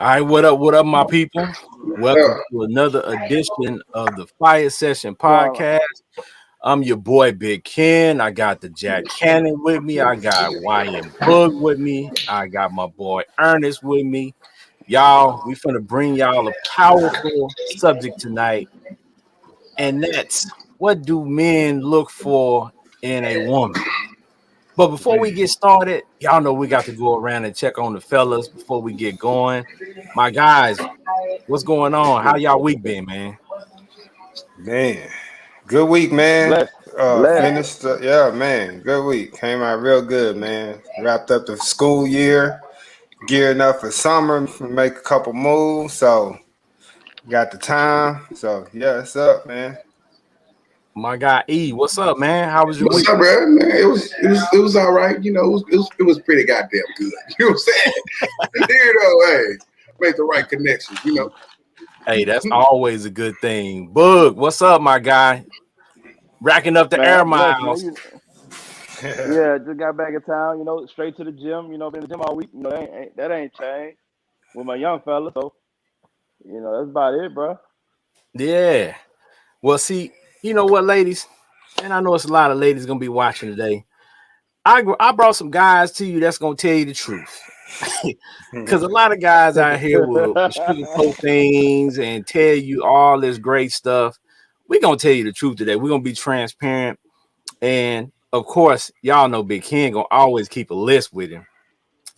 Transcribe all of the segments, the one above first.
All right, what up, my people? Uh, Welcome to another edition of the Fire Session Well, podcast. I'm your boy Big Ken. I got the Jack Cannon with me. I got Wyan Boog with me. I got my boy Ernest with me. Y'all, we finna bring y'all a powerful subject tonight, and that's what do men look for in a woman? But before we get started, y'all know we got to go around and check on the fellas before we get going. My guys, what's going on? How y'all week been, man? Man, good week, man. bless, bless. Finished, yeah, man, good week. Came out real good, man. Wrapped up the school year, gearing up for summer, make a couple moves. So got the time. So yeah, it's up, man. My guy E, what's up, man? How was your What's week? up, bro? Man, it was all right. You know, it was pretty goddamn good. You know what I'm saying? Hey, make the right connections. Hey, that's always a good thing. Boog, what's up, my guy? Racking up the Man, air I'm blessed, man. miles. Yeah, just got back in town. Straight to the gym. Been in the gym all week. That ain't changed with my young fella. So that's about it, bro. Yeah. Well, see, you know what, ladies? And I know it's a lot of ladies gonna be watching today. I brought some guys to you that's gonna tell you the truth. Because a lot of guys out here will sugarcoat things and tell you all this great stuff. We're gonna tell you the truth today. We're gonna be transparent. And of course, y'all know Big Ken gonna always keep a list with him.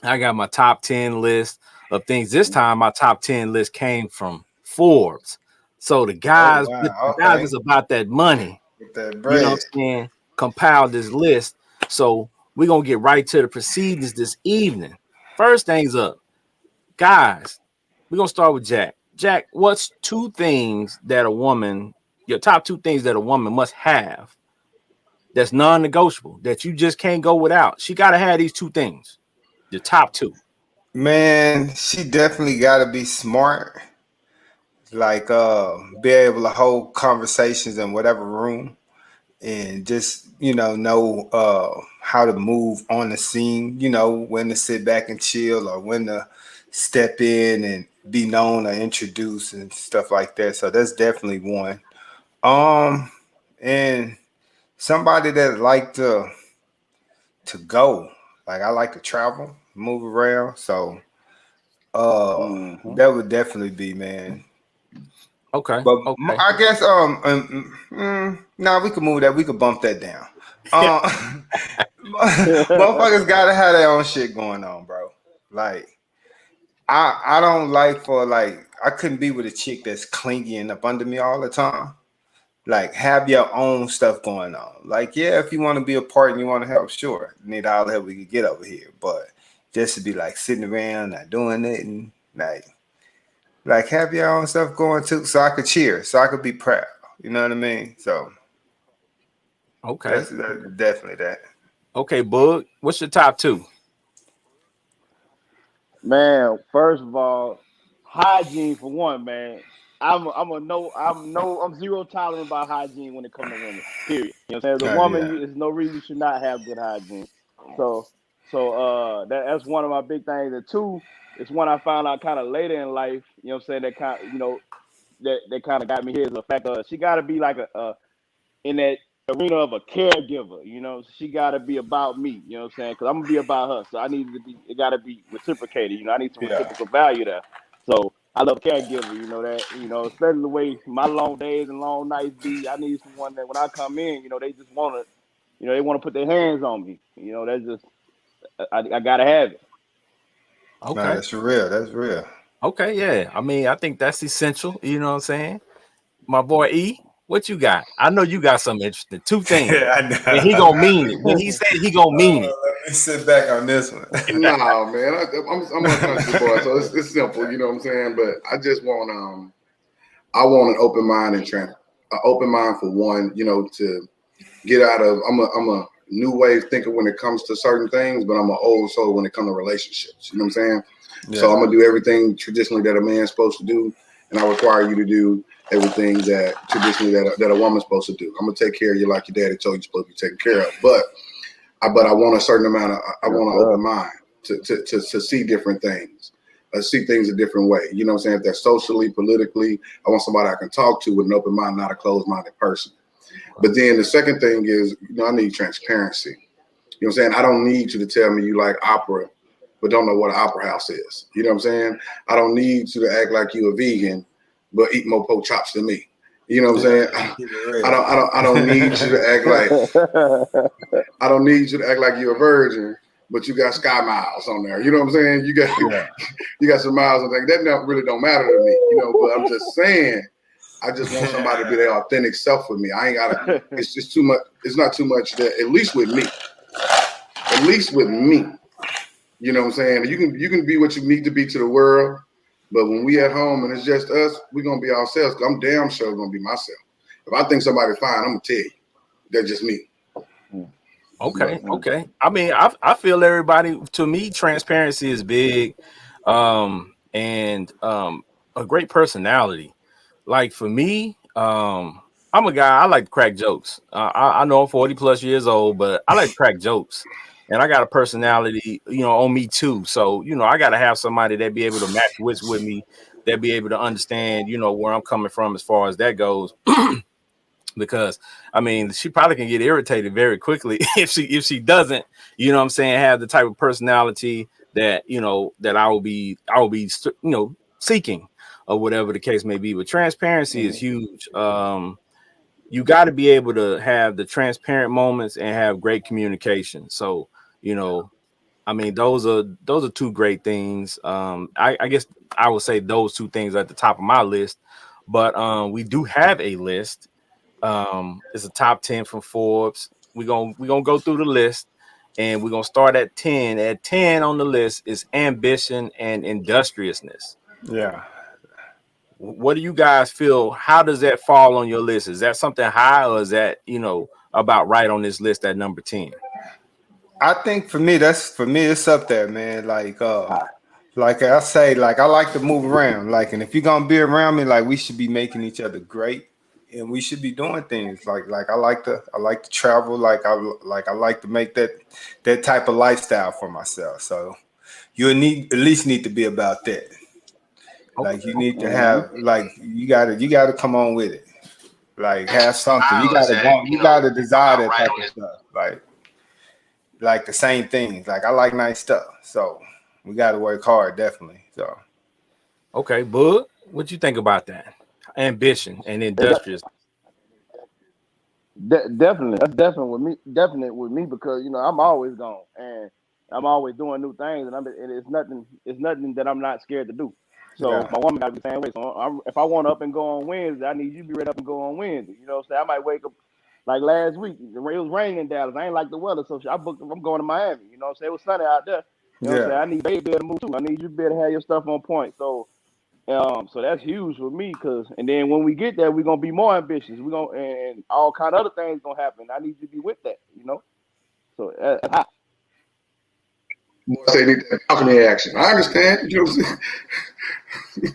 I got my top 10 list of things. This time my top 10 list came from Forbes. So the Oh guys, the wow, guys okay. is about that money, Get that you know what bread. I'm saying, compiled this list. So we're gonna get right to the proceedings this evening. First things up, guys, we're gonna start with Jack. Jack, what's your top two things that a woman must have that's non-negotiable that you just can't go without? She gotta have these two things. The top two. Man, she definitely got to be smart. Like, be able to hold conversations in whatever room. And just know how to move on the scene, when to sit back and chill or when to step in and be known or introduced and stuff like that. So that's definitely one. And somebody that like to go, like I like to travel, move around. So hmm that would definitely be, man. Okay. But Okay. I guess we could move that. We could bump that down. Um, motherfuckers gotta have their own shit going on, bro. Like I don't like for like I couldn't be with a chick that's clingy and up under me all the time. Like have your own stuff going on. Like yeah, if you want to be a part and you want to help, sure, need all the help we could get over here. But just to be like sitting around not doing it and like have your own stuff going too, so I could cheer, so I could be proud. You know what I mean? So Okay. that's definitely that. Okay, Bug. What's your top two? Man, first of all, hygiene for one, man. I'm zero tolerant about hygiene when it comes to women. Period. You know what I'm saying? As a woman, Yeah. there's no reason you should not have good hygiene. So that's one of my big things. And two, it's one I found out kind of later in life. You know what I'm saying? That kind of got me here is the fact of she got to be like a in that arena of a caregiver. She got to be about me. You know what I'm saying? Because I'm gonna be about her, so I need to be. It got to be reciprocated. I need some Yeah. reciprocal value there. So I love caregiver. You know that. Especially the way my long days and long nights be. I need someone that when I come in, they just want to. They want to put their hands on me. That's just I gotta have it. No, Okay. that's real. That's real. Okay, yeah. I mean, I think that's essential. You know what I'm saying? My boy E, what you got? I know you got something interesting. Two things. I And he know. gonna mean it. When he said he gonna mean it. Let me sit back on this one. Nah, man, I'm a country boy, so it's simple. You know what I'm saying? But I just want I want an open mind and an open mind for one. To get out of. I'm a new wave thinker when it comes to certain things, but I'm an old soul when it comes to relationships. You know what I'm saying? So I'm Yeah. gonna do everything traditionally that a man's supposed to do, and I require you to do everything that traditionally that a woman's supposed to do. I'm gonna take care of you like your daddy told you supposed to be taken care of. But I want a certain amount of I Yes, want an sir. open mind to see different things. see things a different way. You know what I'm saying? If they're socially, politically, I want somebody I can talk to with an open mind, not a closed-minded person. But then the second thing is, I need transparency. You know what I'm saying? I don't need you to tell me you like opera, but don't know what an opera house is. You know what I'm saying? I don't need you to act like you a vegan, but eat more pork chops than me. You know what I'm saying? I don't need you to act like I don't need you to act like you're a virgin, but you got sky miles on there. You know what I'm saying? You got some miles on there. That really don't matter to me. But I'm just saying, I just want somebody to be their authentic self with me. I ain't gotta. It's just too much. It's not too much that. At least with me. You know what I'm saying? You can be what you need to be to the world, but when we at home and it's just us, we're gonna be ourselves. I'm damn sure gonna be myself. If I think somebody's fine, I'm gonna tell you. That's just me. Okay. I mean, I feel everybody. To me, transparency is big, and a great personality. Like for me, I'm a guy. I like to crack jokes. I know I'm 40 plus years old, but I like to crack jokes, and I got a personality, on me too. So I got to have somebody that be able to match wits with me, that be able to understand, where I'm coming from as far as that goes. Because I mean, she probably can get irritated very quickly if she doesn't, have the type of personality that that I will be seeking, or whatever the case may be. But transparency is huge. You got to be able to have the transparent moments and have great communication. So I mean, those are two great things. I guess I would say those two things are at the top of my list. But we do have a list. It's a top 10 from Forbes. We're gonna go through the list, and we're gonna start at 10. At 10 on the list is ambition and industriousness. Yeah. What do you guys feel? How does that fall on your list? Is that something high, or is that about right on this list at number 10? I think for me it's up there, man. Like I say, like I like to move around. Like, and if you're gonna be around me, like we should be making each other great, and we should be doing things. Like I like to travel. Like I like to make that type of lifestyle for myself. So you at least need to be about that. Like you need to have you gotta come on with it. Like have something. You gotta desire that type of stuff. Like the same things. Like I like nice stuff. So we gotta work hard, definitely. So Okay, Bud, what you think about that? Ambition and industrious. Definitely, that's definitely with me because I'm always gone and I'm always doing new things, and it's nothing that I'm not scared to do. So my woman got to be the same way. So if I want to up and go on Wednesday, I need you to be ready up and go on Wednesday. You know what I'm saying? I might wake up like last week. It was raining in Dallas. I ain't like the weather, so I booked. I'm going to Miami. You know what I'm saying? It was sunny out there. You know what I'm saying? I need baby to be able to move too. I need you to be able to have your stuff on point. So that's huge for me, and then when we get there, we're gonna be more ambitious. We're gonna and all kind of other things gonna happen. I need you to be with that, So They need that balcony action. I understand. You know what I'm saying?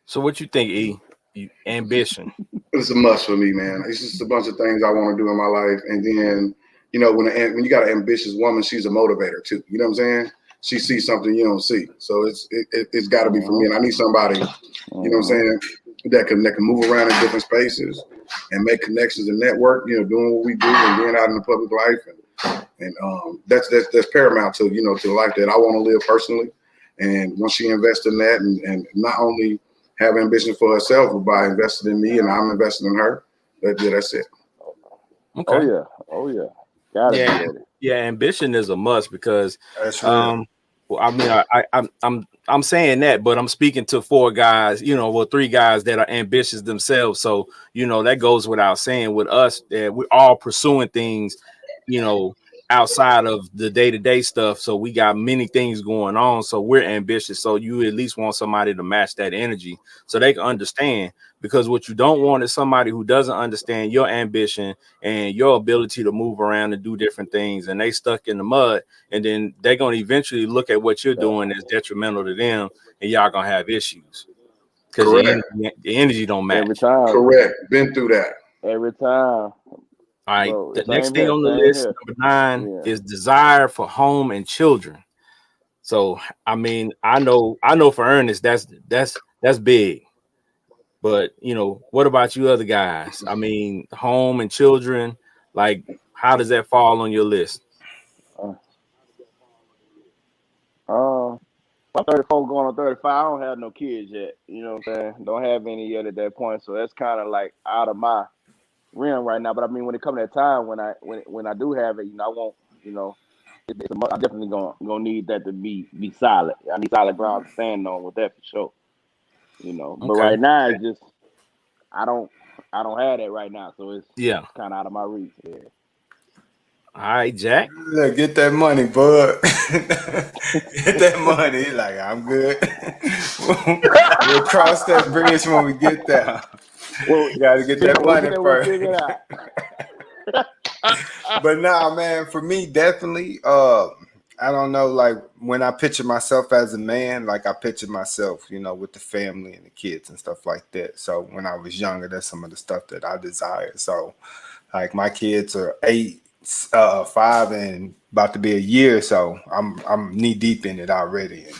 So what you think, E? Ambition. It's a must for me, man. It's just a bunch of things I want to do in my life, and then when you got an ambitious woman, she's a motivator too. You know what I'm saying? She sees something you don't see, so it's got to be for me. And I need somebody, you know what I'm saying, that can move around in different spaces and make connections and network. Doing what we do and being out in the public life, and that's paramount to to the life that I want to live personally. And once she invests in that, and not only have ambition for herself, but by investing in me and I'm investing in her, that's it. Okay. Oh yeah. Gotta be ready. Yeah, ambition is a must because that's real. well, I mean, I'm saying that, but I'm speaking to four guys, three guys that are ambitious themselves. So, that goes without saying with us that we're all pursuing things, outside of the day-to-day stuff. So we got many things going on. So we're ambitious. So you at least want somebody to match that energy so they can understand, because what you don't want is somebody who doesn't understand your ambition and your ability to move around and do different things, and they stuck in the mud, and then they're going to eventually look at what you're doing as detrimental to them, and y'all going to have issues because the energy don't match. Every time. Correct. Been through that. Every time. All right. The next thing on the list, number 9, is desire for home and children. So I mean, I know for Ernest that's big. But what about you other guys? I mean, home and children, like how does that fall on your list? Uh, uh, I'm 34 going on 35. I don't have no kids yet. You know what I'm saying? Don't have any yet at that point. So that's kind of like out of my realm right now. But I mean, when it comes to that time when I do have it, I won't. I'm definitely gonna need that to be solid. I need solid ground to stand on with that for sure. But Okay. right now it's just I don't I don't have that right now, so it's Yeah. kind of out of my reach. Yeah. All right, Jack. Look, get that money, bud. Get that money. He's like, I'm good. We'll cross that bridge when we get there. Well, You gotta get that we'll money get there. We'll first. figure it out. But nah, man, for me, definitely, I don't know, like when I picture myself as a man, like I picture myself, with the family and the kids and stuff like that. So when I was younger, that's some of the stuff that I desired. So like my kids are 8, 5, and about to be a year, so I'm knee deep in it already. And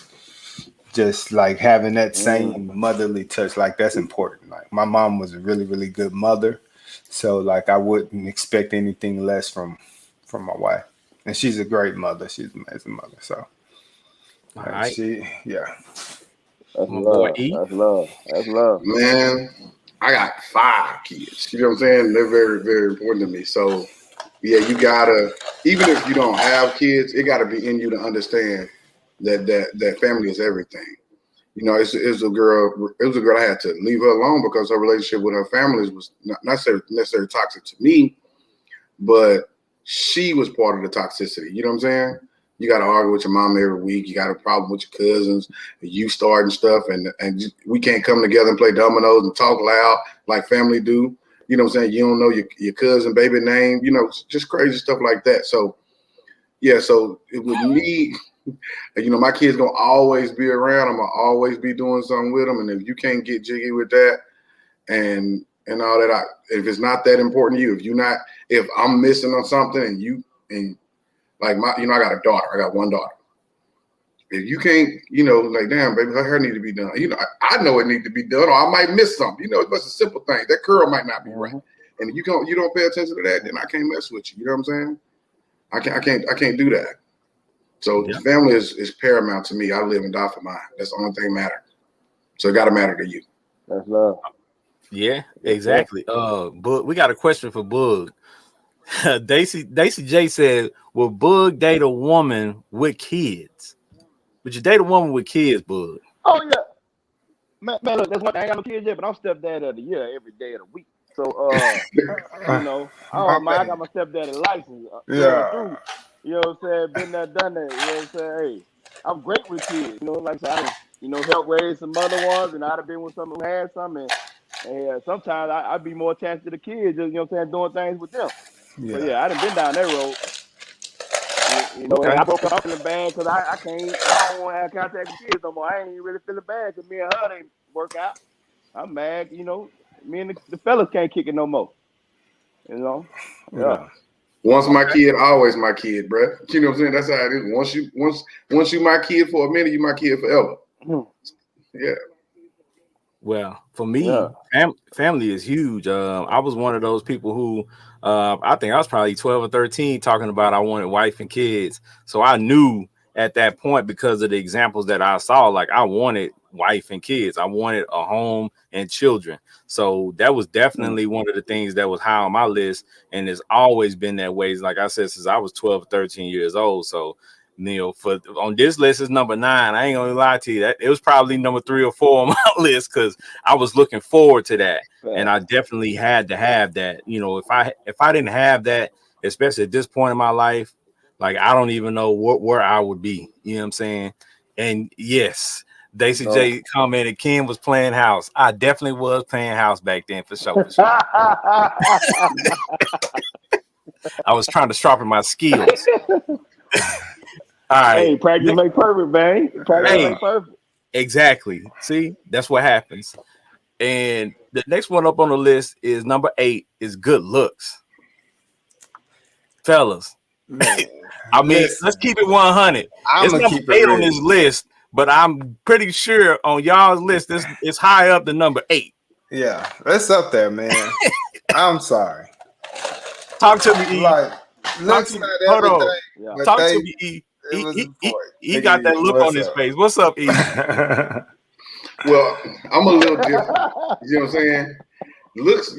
just like having that Mm. same motherly touch, like that's important. Like my mom was a really, really good mother. So like I wouldn't expect anything less from my wife. And she's a great mother. She's an amazing mother. So All like right. yeah. That's My boy love. E. That's love. That's love. Man, I got 5 kids. You know what I'm saying? They're very, very important to me. So yeah, you gotta, even if you don't have kids, it gotta be in you to understand that family is everything. It's a girl. It was a girl I had to leave her alone because her relationship with her family was not necessarily toxic to me, but she was part of the toxicity. You know what I'm saying? You got to argue with your mom every week. You got a problem with your cousins. You starting stuff, and we can't come together and play dominoes and talk loud like family do. You know what I'm saying? You don't know your cousin baby name. Just crazy stuff like that. So yeah, so with me, my kids gonna always be around. I'm gonna always be doing something with them. And if you can't get jiggy with that and all that, if it's not that important to you, if I'm missing on something and like I got a daughter. I got one daughter. If you can't, like damn, baby, her hair need to be done. I know it need to be done, or I might miss something. It's a simple thing. That curl might not be right, and if you don't pay attention to that, then I can't mess with you. You know what I'm saying? I can't do that. So Yeah. family is paramount to me. I live and die for mine. That's the only thing matter. So it got to matter to you. That's love. Yeah, Yes, sir. exactly. But we got a question for Bug. Daisy J said, "Will Bug date a woman with kids? Would you date a woman with kids, Bug?" Oh yeah, man. Look, that's one. I ain't got no kids yet, but I'm stepdad of the year every day of the week. So I My don't mind. I bad. got my stepdaddy license through and Yeah. through. You know what I'm saying? Been there, done that. You know what I'm saying? Hey, I'm great with kids. Like I said, I done, help raise some other ones, and I'd have been with someone who had some, and sometimes I'd be more attached to the kids, just doing things with them. So Yeah. yeah, I done been down that road. And Okay. I broke up feeling bad because I don't want to have contact with kids no more. I ain't even really feeling bad because me and her didn't work out. I'm mad, me and the fellas can't kick it no more. Yeah. Yeah. Once my Okay. kid, always my kid, bruh. You know what I'm saying? That's how it is. Once you my kid for a minute, you my kid forever. Yeah. Well, for Yeah. me, family is huge. I was one of those people who, I think I was probably 12 or 13 talking about I wanted wife and kids. So I knew at that point because of the examples that I saw, like I wanted wife and kids. I wanted a home and children. So that was Mm. definitely one of the things that was high on my list. And it's always been that way. Like I said, since I was 12 or 13 years old. So for on this list is number 9. I ain't gonna lie to you, that it was probably number 3 or 4 on my list because I was looking forward to that, and Fact. I definitely had to have that. If I didn't have that, especially at this point in my life, like I don't even know where I would be. You know what I'm saying? And yes, Daisy So J commented Ken was playing house. I definitely was playing house back then for sure. For sure. I was trying to sharpen my skills. All right. hey, practice make perfect, man. Practice Hey, Yeah. make perfect. exactly. See, that's what happens. And the next one up on the list is number 8 is good looks. Fellas, Man, I mean, listen, let's keep it 100. I'm It's gonna number keep it 8 on real. this list, but I'm pretty sure on y'all's list, it's high up to number 8. Yeah, it's up there, man. I'm sorry. Talk to me, E. Like, Talk looks to me. not Hold everything, on. Yeah. but Talk they to it me, E. was important. He Take it got that easy. look on What's his up? face. What's up, E? Well, I'm a little different. You know what I'm saying? Looks,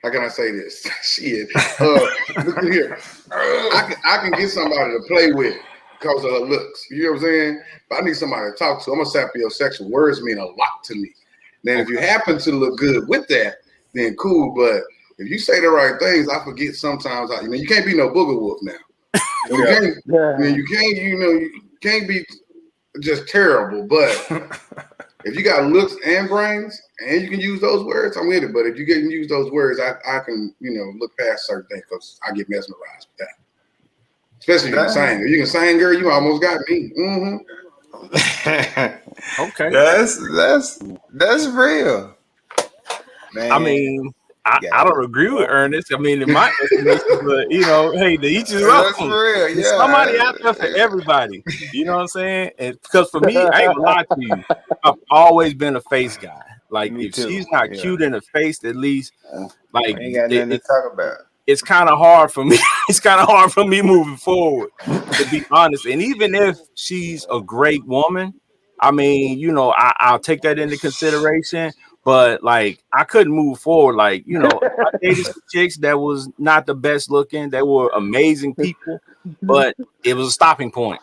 how can I say this? Shit. Look at here. I can get somebody to play with because of her looks. You know what I'm saying? But I need somebody to talk to. I'm a sapiosexual. Words mean a lot to me. Then if you happen to look good with that, then cool. But if you say the right things, I forget sometimes. You can't be no booger wolf now. You can't be just terrible. But if you got looks and brains and you can use those words, I'm with it. But if you can use those words, I can, look past certain things because I get mesmerized with that. Especially if you can sing. If you can sing, girl, you almost got me. Okay. That's real. Man, I mean, I don't agree with Ernest. I mean, in my estimation, but hey, to each his that's own. real. There's Yeah. somebody out there for everybody. You know what I'm saying? And because for me, I ain't gonna lie to you, I've always been a face guy. Like Me if too. she's not Yeah. cute in the face, at least like Ain't got nothing to talk about. it's kind of hard for me. It's kind of hard for me moving forward, to be honest. And even if she's a great woman, I mean, I'll take that into consideration. But like, I couldn't move forward. Like, I dated some chicks that was not the best looking. They were amazing people, but it was a stopping point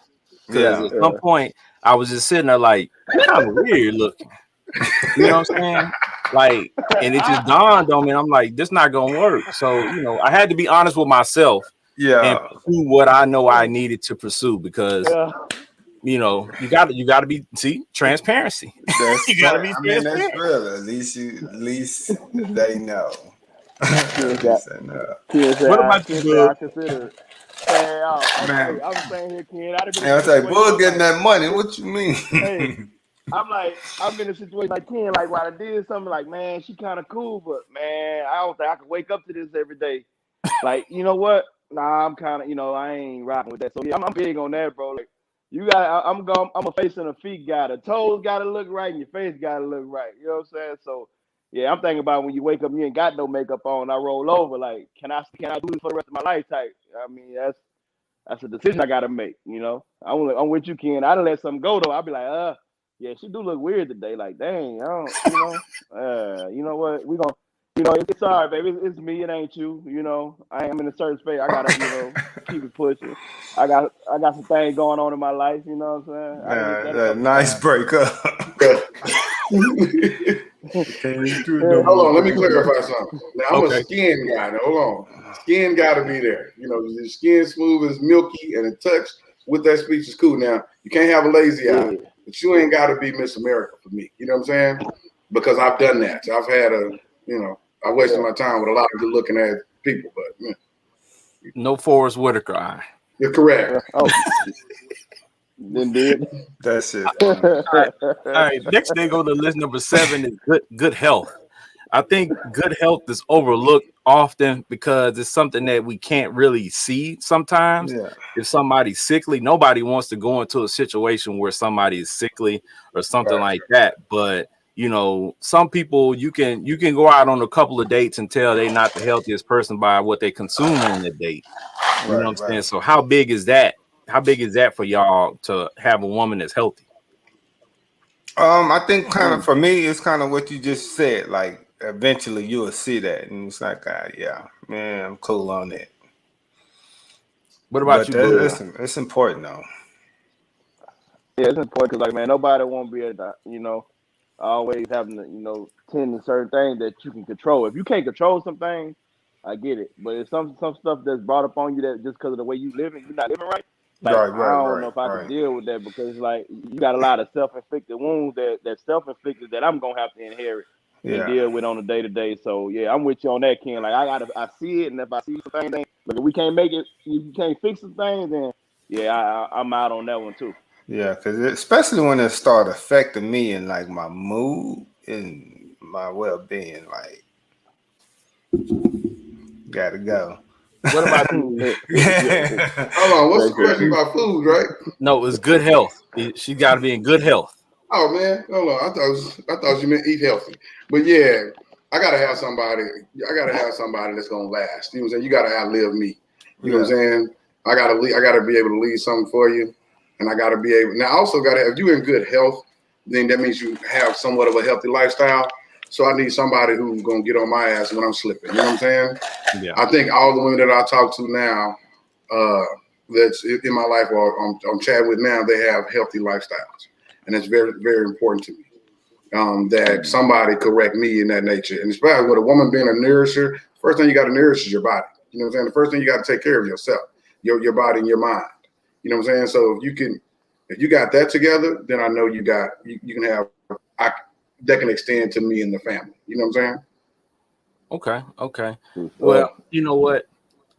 because Yeah. at some point I was just sitting there like, you kind of weird looking. You know what I'm saying? Like, and it just dawned on me. I'm like, this not gonna work. So, I had to be honest with myself and Yeah. pursue what I know I needed to pursue because you gotta be transparency. That's You gotta be that's transparent. real. At least they know. At Ken least they know. What about you, said Bug? I consider. Hey, Man, I'm saying here, Ken. I'd have been in and I a was like, situation. Bull I'm getting like, that money. What you mean? hey, I'm in a situation like Ken, like while I did something like, man, she kind of cool, but man, I don't think I can wake up to this every day. Like, you know what? Nah, I'm kind of, I ain't rocking with that. So yeah, I'm big on that, bro. Like, I'm a face and a feet guy. The toes gotta look right, and your face gotta look right. You know what I'm saying? So yeah, I'm thinking about when you wake up, you ain't got no makeup on. I roll over. Like, can I do this for the rest of my life? Type. I mean, that's a decision I gotta make. I'm with you, Ken. I'd let something go though. I'd be like, yeah, she do look weird today. Like, dang, I don't, you know what? We gonna, it's all right, baby. It's me. It ain't you. I am in a certain space. I gotta, keep it pushing. I got some things going on in my life. You know what I'm saying? I done hit that a couple Nice times. breakup. Hold on, let me clarify something. Now I'm a Okay. skin guy. Now, hold on. Skin gotta be there. Your skin smooth as milky and a touch with that speech is cool. Now, you can't have a lazy eye, but you ain't gotta be Miss America for me. You know what I'm saying? Because I've done that. I've had I wasted my time with a lot of good looking ass people, but No Forrest Whitaker eye. you're correct. Then did. That's it. All right. Next thing on the list, number 7 is good health. I think good health is overlooked often because it's something that we can't really see sometimes. Yeah. If somebody's sickly, nobody wants to go into a situation where somebody is sickly or something like that. But some people you can go out on a couple of dates and tell they're not the healthiest person by what they consume on the date. You know what I'm saying? So how big is that? How big is that for y'all to have a woman that's healthy? I think kind of for me, it's kind of what you just said. Like eventually you will see that, and it's like, yeah, man, I'm cool on it. What about you, Boo? It's important though. Yeah, it's important because, like, man, nobody won't be able to, always having to, tend to certain things that you can control. If you can't control some things, I get it. But if some stuff that's brought up on you that just because of the way you live and you're not living right, like, I don't know if I can deal with that because, like, you got a lot of self-inflicted wounds that's self-inflicted that I'm gonna have to inherit and deal with on a day-to-day. So yeah, I'm with you on that, Ken. Like, I see it, and if I see some things, but if we can't make it, you can't fix some things, then yeah, I'm out on that one too. Yeah, because especially when it started affecting me and like my mood and my well-being, like gotta go. What about Hold on, what's the question about food, right? no? It's good health. She got to be in good health. Oh man, hold on. I thought you meant eat healthy. But yeah, I gotta have somebody. I gotta have somebody that's gonna last. You know what I'm saying? You gotta outlive me. You know what I'm saying? I gotta be able to leave something for you, and I gotta be able. Now, I also gotta have you in good health. Then that means you have somewhat of a healthy lifestyle. So I need somebody who's gonna get on my ass when I'm slipping. You know what I'm saying? Yeah. I think all the women that I talk to now, that's in my life, or I'm chatting with now, they have healthy lifestyles, and it's very, very important to me. That somebody correct me in that nature, and especially with a woman being a nourisher, first thing you got to nourish is your body. You know what I'm saying? The first thing you got to take care of yourself, your body and your mind. You know what I'm saying? So if you got that together, then I know you can have that can extend to me and the family. You know what I'm saying? Okay. Well, you know what?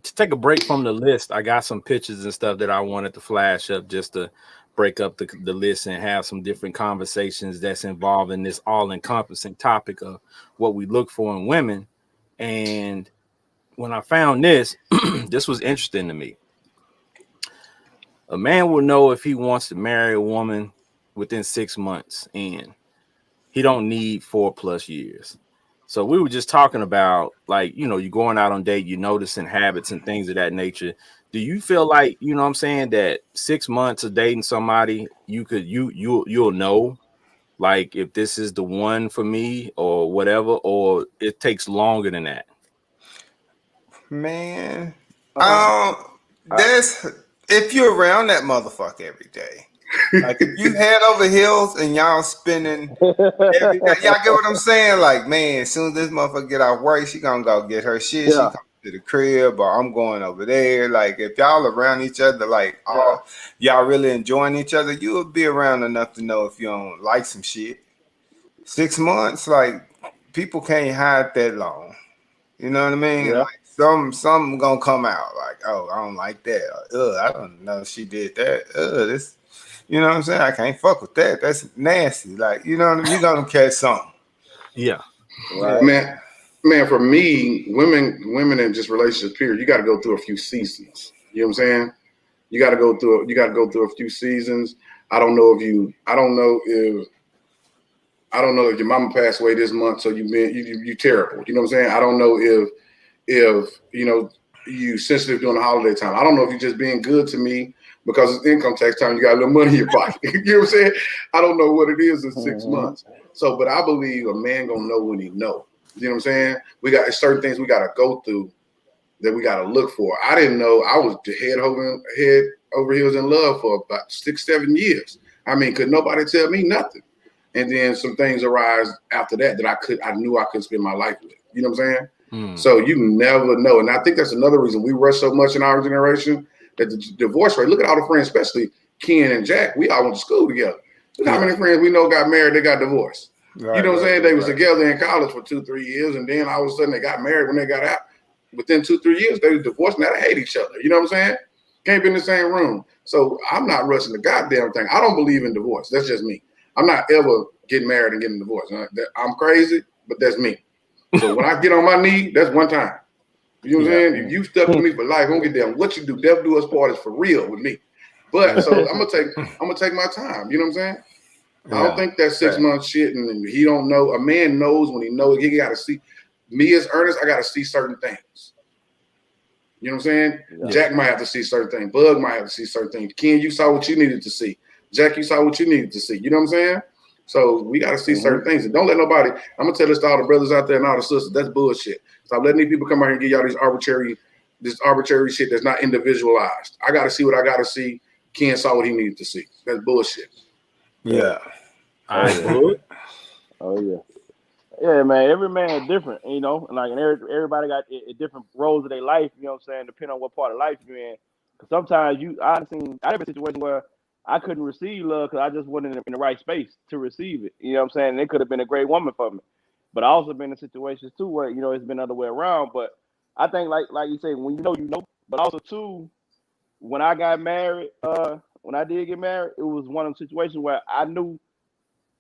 To take a break from the list, I got some pictures and stuff that I wanted to flash up just to break up the list and have some different conversations that's involved in this all-encompassing topic of what we look for in women. And when I found this, this was interesting to me. A man will know if he wants to marry a woman within 6 months, and he don't need 4+ years. So we were just talking about, like, you know, you're going out on date, you're noticing habits and things of that nature. Do you feel like, you know what I'm saying, that 6 months of dating somebody, you'll know, like, if this is the one for me or whatever, or it takes longer than that? Man, Uh, that's if you're around that motherfucker every day. Like if you head over heels and y'all spending every day, y'all get what I'm saying? Like, man, as soon as this motherfucker get off work, she gonna go get her shit. She yeah, come to the crib, or I'm going over there. Like, if y'all around each other, like all y'all really enjoying each other, you'll be around enough to know if you don't like some shit. 6 months, like people can't hide that long. You know what I mean? yeah. Like some gonna come out like, oh, I don't like that. Or, I don't know if she did that. This, you know what I'm saying? I can't fuck with that. That's nasty. Like, you know what I mean? You gonna catch something. Yeah. Right. Man, for me, women in just relationships, period, you got to go through a few seasons. You know what I'm saying? You got to go through a few seasons. I don't know if your mama passed away this month, so you terrible. You know what I'm saying? I don't know if you sensitive during the holiday time. I don't know if you're just being good to me because it's income tax time. You got a little money in your pocket. You know what I'm saying? I don't know what it is in 6 months. So, but I believe a man gonna know when he know. You know what I'm saying? We got certain things we got to go through that we got to look for. I didn't know I was head over heels in love for about 6-7 years. I mean, could nobody tell me nothing? And then some things arise after that I knew I could spend my life with. You know what I'm saying? So you never know. And I think that's another reason we rush so much in our generation that the divorce rate, look at all the friends, especially Ken and Jack, we all went to school together. Look how many friends we know got married, they got divorced. Right, you know what I'm saying? They was together in college for 2-3 years, and then all of a sudden they got married when they got out. Within 2-3 years, they was divorced and they hate each other. You know what I'm saying? Can't be in the same room. So I'm not rushing the goddamn thing. I don't believe in divorce. That's just me. I'm not ever getting married and getting divorced. I'm crazy, but that's me. So when I get on my knee, that's one time. You know what I'm saying? If you stuck with me for life, don't get down. What you do, death do us part is for real with me. But so I'm gonna take my time. You know what I'm saying? I don't think that 6 month shit, and he don't know. A man knows when he knows. He got to see. Me as Ernest, I got to see certain things. You know what I'm saying? Yeah. Jack might have to see certain things. Bug might have to see certain things. Ken, you saw what you needed to see. Jack, you saw what you needed to see. You know what I'm saying? So we got to see certain things. And don't let nobody, I'm going to tell this to all the brothers out there and all the sisters, that's bullshit. Stop letting these people come out here and give y'all this arbitrary shit that's not individualized. I got to see what I got to see. Ken saw what he needed to see. That's bullshit. Yeah. Oh, yeah. Yeah, man. Every man is different, you know, and everybody got different roles of their life. You know what I'm saying? Depending on what part of life you're in. Because sometimes I had a situation where I couldn't receive love because I just wasn't in the right space to receive it. You know what I'm saying? And it could have been a great woman for me, but I also been in situations too where it's been the other way around. But I think like you say, when you know, but also too, when I got married, when I did get married, it was one of those situations where I knew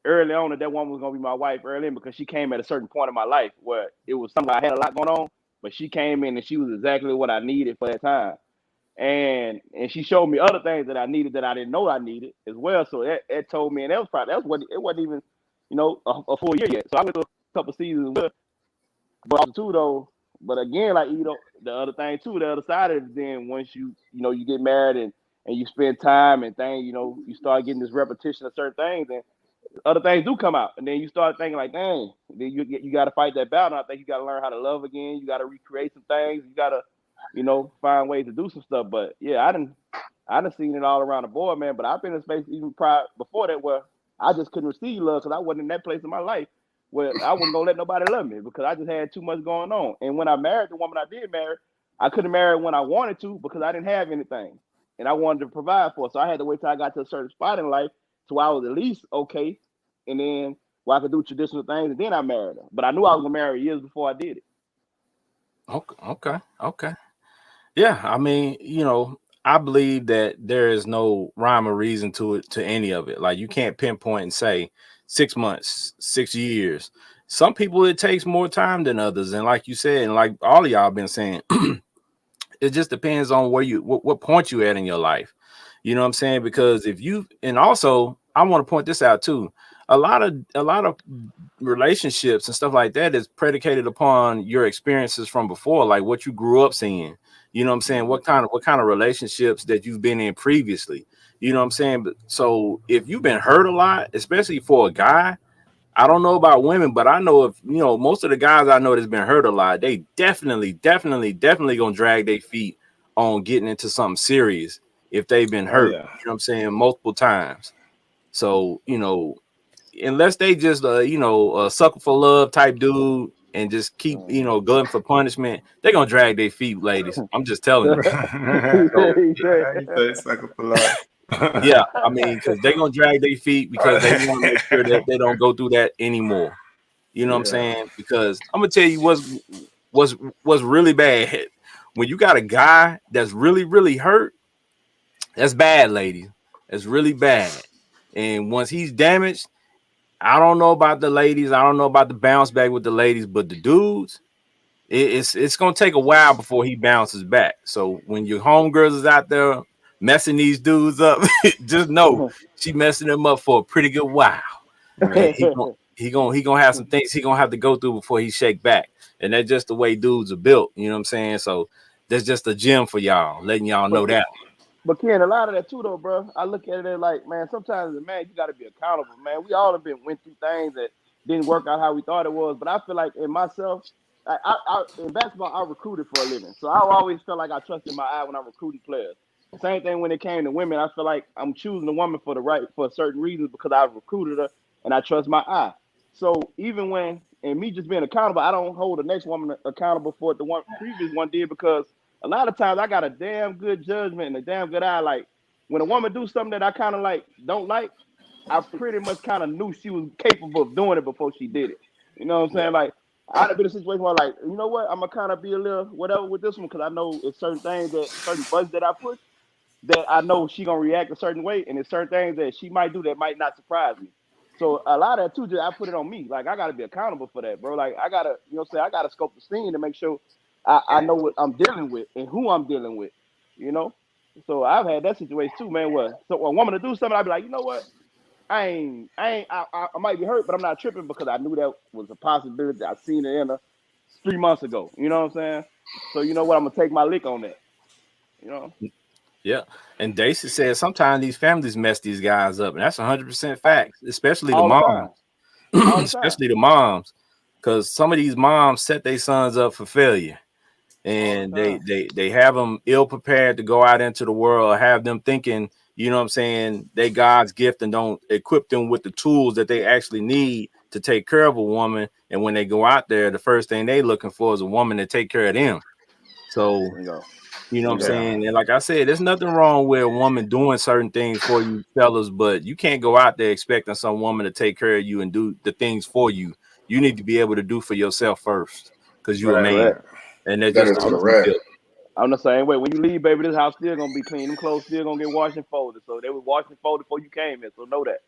early on that woman was gonna be my wife early in because she came at a certain point in my life where it was something I had a lot going on, but she came in and she was exactly what I needed for that time. And she showed me other things that I needed that I didn't know I needed as well. So that told me, and that was it wasn't even, a full year yet. So I went through a couple seasons with her, but too though. But again, like the other thing too, the other side of it, then once you get married and you spend time and things, you start getting this repetition of certain things, and other things do come out, and then you start thinking like, dang, then you got to fight that battle. I think you got to learn how to love again. You got to recreate some things. You got to, find ways to do some stuff. But yeah, I done seen it all around the board, man. But I've been in a space even prior before that where I just couldn't receive love because I wasn't in that place in my life where I wasn't gonna let nobody love me because I just had too much going on. And when I married the woman I did marry, I couldn't marry when I wanted to because I didn't have anything, and I wanted to provide for her. So I had to wait till I got to a certain spot in life to where I was at least okay, and then where I could do traditional things, and then I married her. But I knew I was gonna marry her years before I did it. Okay. Yeah, I mean, I believe that there is no rhyme or reason to it, to any of it. Like you can't pinpoint and say 6 months, 6 years. Some people it takes more time than others, and like you said, and like all of y'all been saying, it just depends on where what point you at in your life. You know what I'm saying? Because and also I want to point this out too. A lot of relationships and stuff like that is predicated upon your experiences from before, like what you grew up seeing. You know what I'm saying? What kind of relationships that you've been in previously. You know what I'm saying? But so if you've been hurt a lot, especially for a guy, I don't know about women, but I know if most of the guys I know that's been hurt a lot, they definitely gonna drag their feet on getting into something serious if they've been Oh hurt. yeah. You know what I'm saying? Multiple times. So, unless they just a sucker for love type dude and just keep glutton for punishment, they're gonna drag their feet, ladies. I'm just telling you. So He said, You say sucker for love. yeah, I mean, because they're gonna drag their feet because they want to make sure that they don't go through that anymore. You know what I'm Yeah. saying? Because I'm gonna tell you what's really bad. When you got a guy that's really, really hurt, that's bad, ladies. That's really bad. And once he's damaged, I don't know about the ladies. I don't know about the bounce back with the ladies, but the dudes, it's gonna take a while before he bounces back. So when your homegirls is out there messing these dudes up, just know she messing them up for a pretty good while. And he gonna have some things he gonna have to go through before he shake back. And that's just the way dudes are built. You know what I'm saying? So that's just a gem for y'all, letting y'all know but that. But Ken, a lot of that too, though, bro. I look at it like, man, sometimes, man, you got to be accountable, man. We all have went through things that didn't work out how we thought it was. But I feel like in myself, in basketball, I recruited for a living, so I always felt like I trusted my eye when I recruited players. Same thing when it came to women. I feel like I'm choosing a woman for certain reasons because I've recruited her and I trust my eye. So even and me just being accountable, I don't hold the next woman accountable for what the previous one did because a lot of times I got a damn good judgment and a damn good eye. Like when a woman do something that I kind of like don't like, I pretty much kind of knew she was capable of doing it before she did it. You know what I'm Yeah. saying? Like I'd have been in a situation where like, you know what, I'm gonna kind of be a little whatever with this one because I know it's certain things certain buttons that I push that I know she gonna react a certain way, and it's certain things that she might do that might not surprise me. So a lot of that too, just I put it on me. Like I gotta be accountable for that, bro. Like I gotta, I gotta scope the scene to make sure I know what I'm dealing with and who I'm dealing with, you know. So I've had that situation too, man. Where so a woman to do something, I'd be like, you know what? I might be hurt, but I'm not tripping because I knew that was a possibility. I seen it in her 3 months ago. You know what I'm saying? So you know what? I'm gonna take my lick on that. You know. Yeah. And Daisy said sometimes these families mess these guys up, and that's 100% facts, especially the All the moms. time. All the time. Especially the moms, because some of these moms set their sons up for failure, All the and they time. they they have them ill prepared to go out into the world, have them thinking, you know what I'm saying, they God's gift, and don't equip them with the tools that they actually need to take care of a woman. And when they go out there, the first thing they looking for is a woman to take care of them. So There you go. you know what I'm Bingo. Yeah. saying? And like I said, there's nothing wrong with a woman doing certain things for you fellas, but you can't go out there expecting some woman to take care of you and do the things for you. You need to be able to do for yourself first because you're a Right. man. Correct. Right. And that's That just is the way we correct. built. I'm the same way. When you leave, baby, this house still gonna be clean. Them clothes still gonna get washed and folded. So they was washed and folded before you came here. So know that.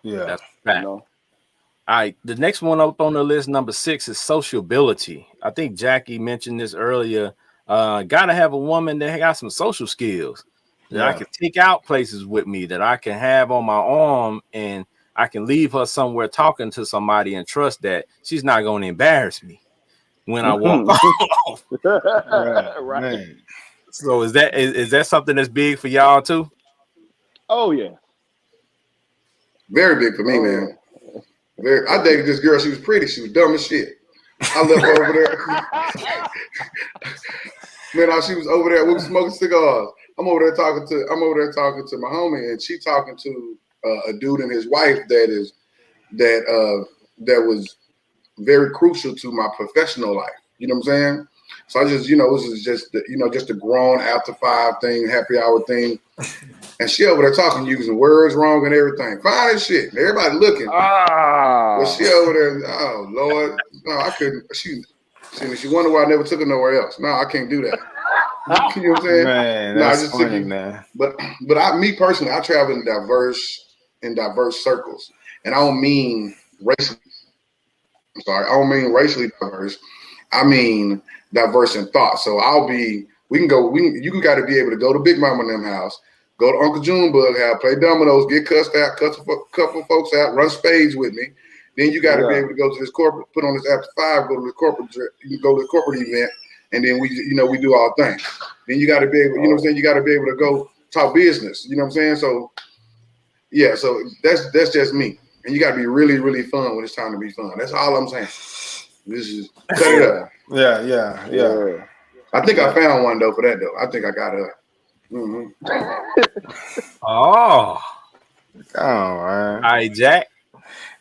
Yeah. That's a You fact. know. All right, the next one up on the list, number 6, is sociability. I think Jackie mentioned this earlier. Gotta have a woman that got some social skills that I Yeah. can take out places with me, that I can have on my arm, and I can leave her somewhere talking to somebody and trust that she's not going to embarrass me when I walk off. Right, Right. man. So is that something that's big for y'all too? Oh yeah. Very big for me, Oh man. yeah. I dated this girl. She was pretty. She was dumb as shit. I left her over there. Man, she was over there. We were smoking cigars. I'm over there talking to my homie, and she talking to a dude and his wife that was very crucial to my professional life. You know what I'm saying? So I just, this is just a grown after 5 thing, happy hour thing. And she over there talking, using words wrong and everything. Fine as shit. Everybody looking. But she over there, oh Lord, no, I couldn't. She wondered why I never took her nowhere else. No, I can't do that. You know what I'm saying? Man, No, I that's just funny, took man. But me personally, I travel in diverse circles, and I don't mean racially. I'm sorry, I don't mean racially diverse. I mean diverse in thought. So you got to be able to go to Big Mama and them house, go to Uncle Junebug house, play dominoes, get cussed out, cuss a couple of folks out, run spades with me. Then you got to be able to go to this corporate, put on this after 5, go to the corporate event, and then we do our thing. Then you got to be able, you know what I'm saying? You got to be able to go talk business. You know what I'm saying? So yeah, so that's just me. And you got to be really, really fun when it's time to be fun. That's all I'm saying. This is cut it up. Yeah. I think I found one though for that though. I think I got a. Mm-hmm. Oh, All right. all right, Jack.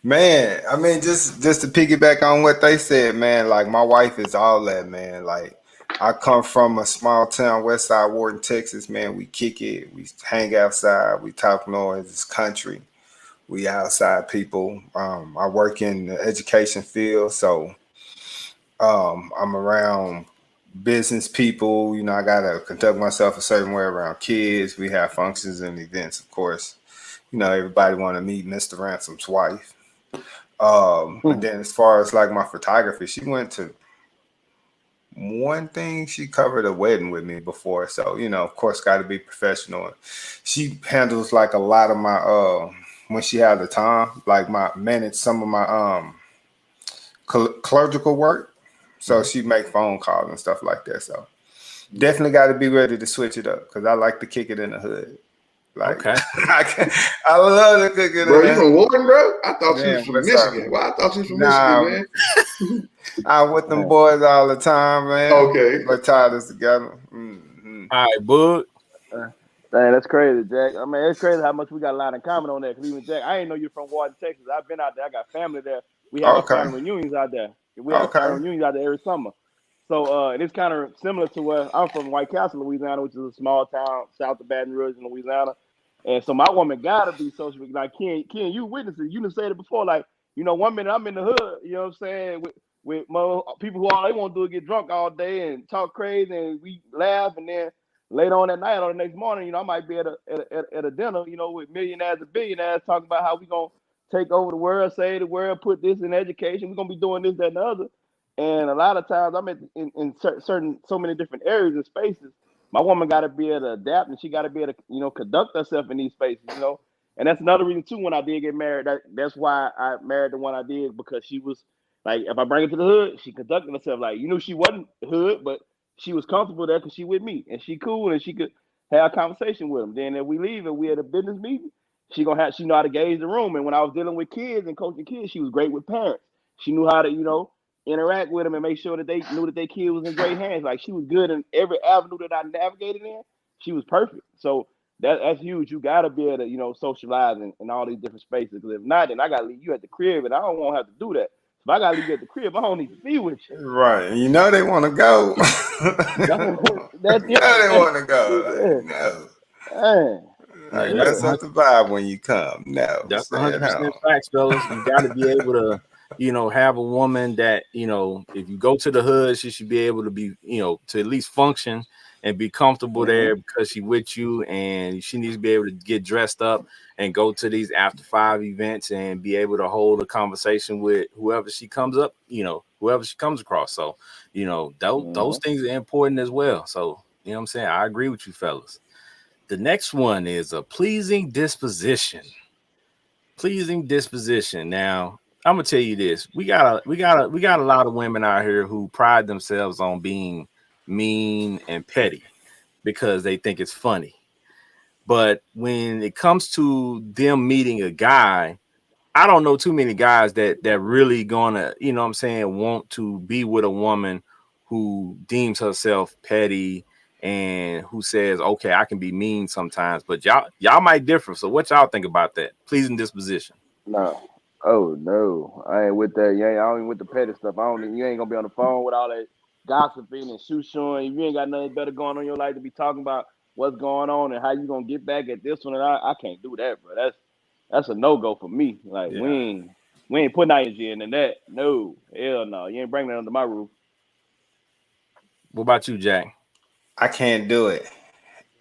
Man, I mean, just to piggyback on what they said, man, like my wife is all that, man. Like I come from a small town, West Side Wharton, Texas, man. We kick it, we hang outside, we talk noise, it's country. We outside people. I work in the education field, so I'm around business people. I gotta conduct myself a certain way around kids. We have functions and events, of course. Everybody want to meet Mr. Ransom's wife. And then as far as like my photography, she went to one thing, she covered a wedding with me before. So, of course, got to be professional. She handles like a lot of my, when she had the time, like manage some of my clerical work. So she make phone calls and stuff like that. So definitely got to be ready to switch it up because I like to kick it in the hood. Like, Okay. I love to cook it. Bro, you from Wharton, bro? I thought you was from what's Michigan. up? Well, I thought you was from Nah, Michigan, man. I'm with them boys all the time, man. Okay. They tied us together. Mm-hmm. All right, Bug. Dang, that's crazy, Jack. I mean, it's crazy how much we got a lot in common on that. Cause even Jack, I ain't know you're from Wharton, Texas. I've been out there. I got family there. We have our Okay. family reunions out there. We have Okay. family reunions out there every summer. So, and it's kind of similar to where I'm from, White Castle, Louisiana, which is a small town south of Baton Rouge in Louisiana. And so my woman gotta be social. Like Ken, you witnesses. You done said it before. Like, 1 minute I'm in the hood. You know what I'm saying? With people who all they want to do is get drunk all day and talk crazy, and we laugh, and then later on that night or the next morning, I might be at a dinner, with millionaires and billionaires talking about how we gonna take over the world, save the world, put this in education. We're gonna be doing this, that, and the other. And a lot of times I'm in certain so many different areas and spaces. My woman got to be able to adapt, and she got to be able to conduct herself in these spaces. And that's another reason too. When I did get married, that's why I married the one I did, because she was like, if I bring her to the hood, she conducted herself like, she wasn't hood, but she was comfortable there because she with me and she cool and she could have a conversation with them. Then if we leave and we at a business meeting, she know how to gauge the room. And when I was dealing with kids and coaching kids, she was great with parents. She knew how to interact with them and make sure that they knew that their kid was in great hands. Like, she was good in every avenue that I navigated in. She was perfect. So that's huge. You gotta be able to socialize in all these different spaces. Because if not, then I gotta leave you at the crib, and I don't want to have to do that. If I gotta leave you at the crib, I don't need to be with you. Right. They want to go. That's They want to go. Like, no. Like, Yeah, mess up the vibe when you come. No. that's Stay at 100% home. facts, fellas. You got to be able to have a woman that, if you go to the hood, she should be able to be, to at least function and be comfortable there because she with you, and she needs to be able to get dressed up and go to these after 5 events and be able to hold a conversation with whoever she comes up, whoever she comes across. So, those things are important as well. So, you know what I'm saying? I agree with you fellas. The next one is a pleasing disposition. Pleasing disposition. Now, I'm gonna tell you this: we got a lot of women out here who pride themselves on being mean and petty because they think it's funny. But when it comes to them meeting a guy, I don't know too many guys that really gonna, what I'm saying, want to be with a woman who deems herself petty and who says, okay, I can be mean sometimes, but y'all might differ. So what y'all think about that? Pleasing disposition. No. Oh no, I ain't with that. I ain't with the petty stuff. You ain't gonna be on the phone with all that gossiping and shoe showing. You ain't got nothing better going on in your life to be talking about what's going on and how you gonna get back at this one. And I can't do that, bro. That's a no go for me. Like Yeah. we ain't putting energy into that. No, hell no. You ain't bringing that under my roof. What about you, Jack? I can't do it.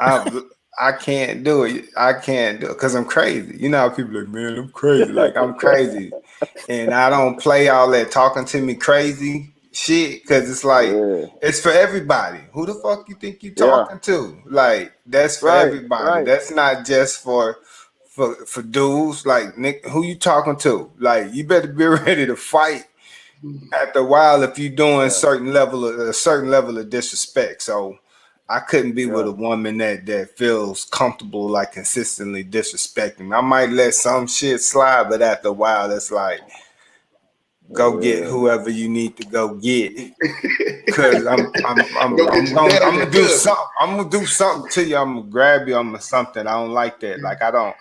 I can't do it. I can't do it because I'm crazy. You know how people like, man, I'm crazy. Like I'm crazy, and I don't play all that talking to me crazy shit because it's like Yeah, it's for everybody. Who the fuck you think you yeah, talking to? Like that's for everybody. right. That's not just for dudes. Like Nick, who you talking to? Like you better be ready to fight after a while if you're doing Yeah, a certain level of disrespect. So I couldn't be with yeah, a woman that feels comfortable like consistently disrespecting. I might let some shit slide, but after a while it's like go get yeah, whoever you need to go get. Cause Go get your dad and I'm your gonna do cousin. something. I'm gonna do something to you. I'm gonna grab you. I'm gonna something. I don't like that. Like I don't.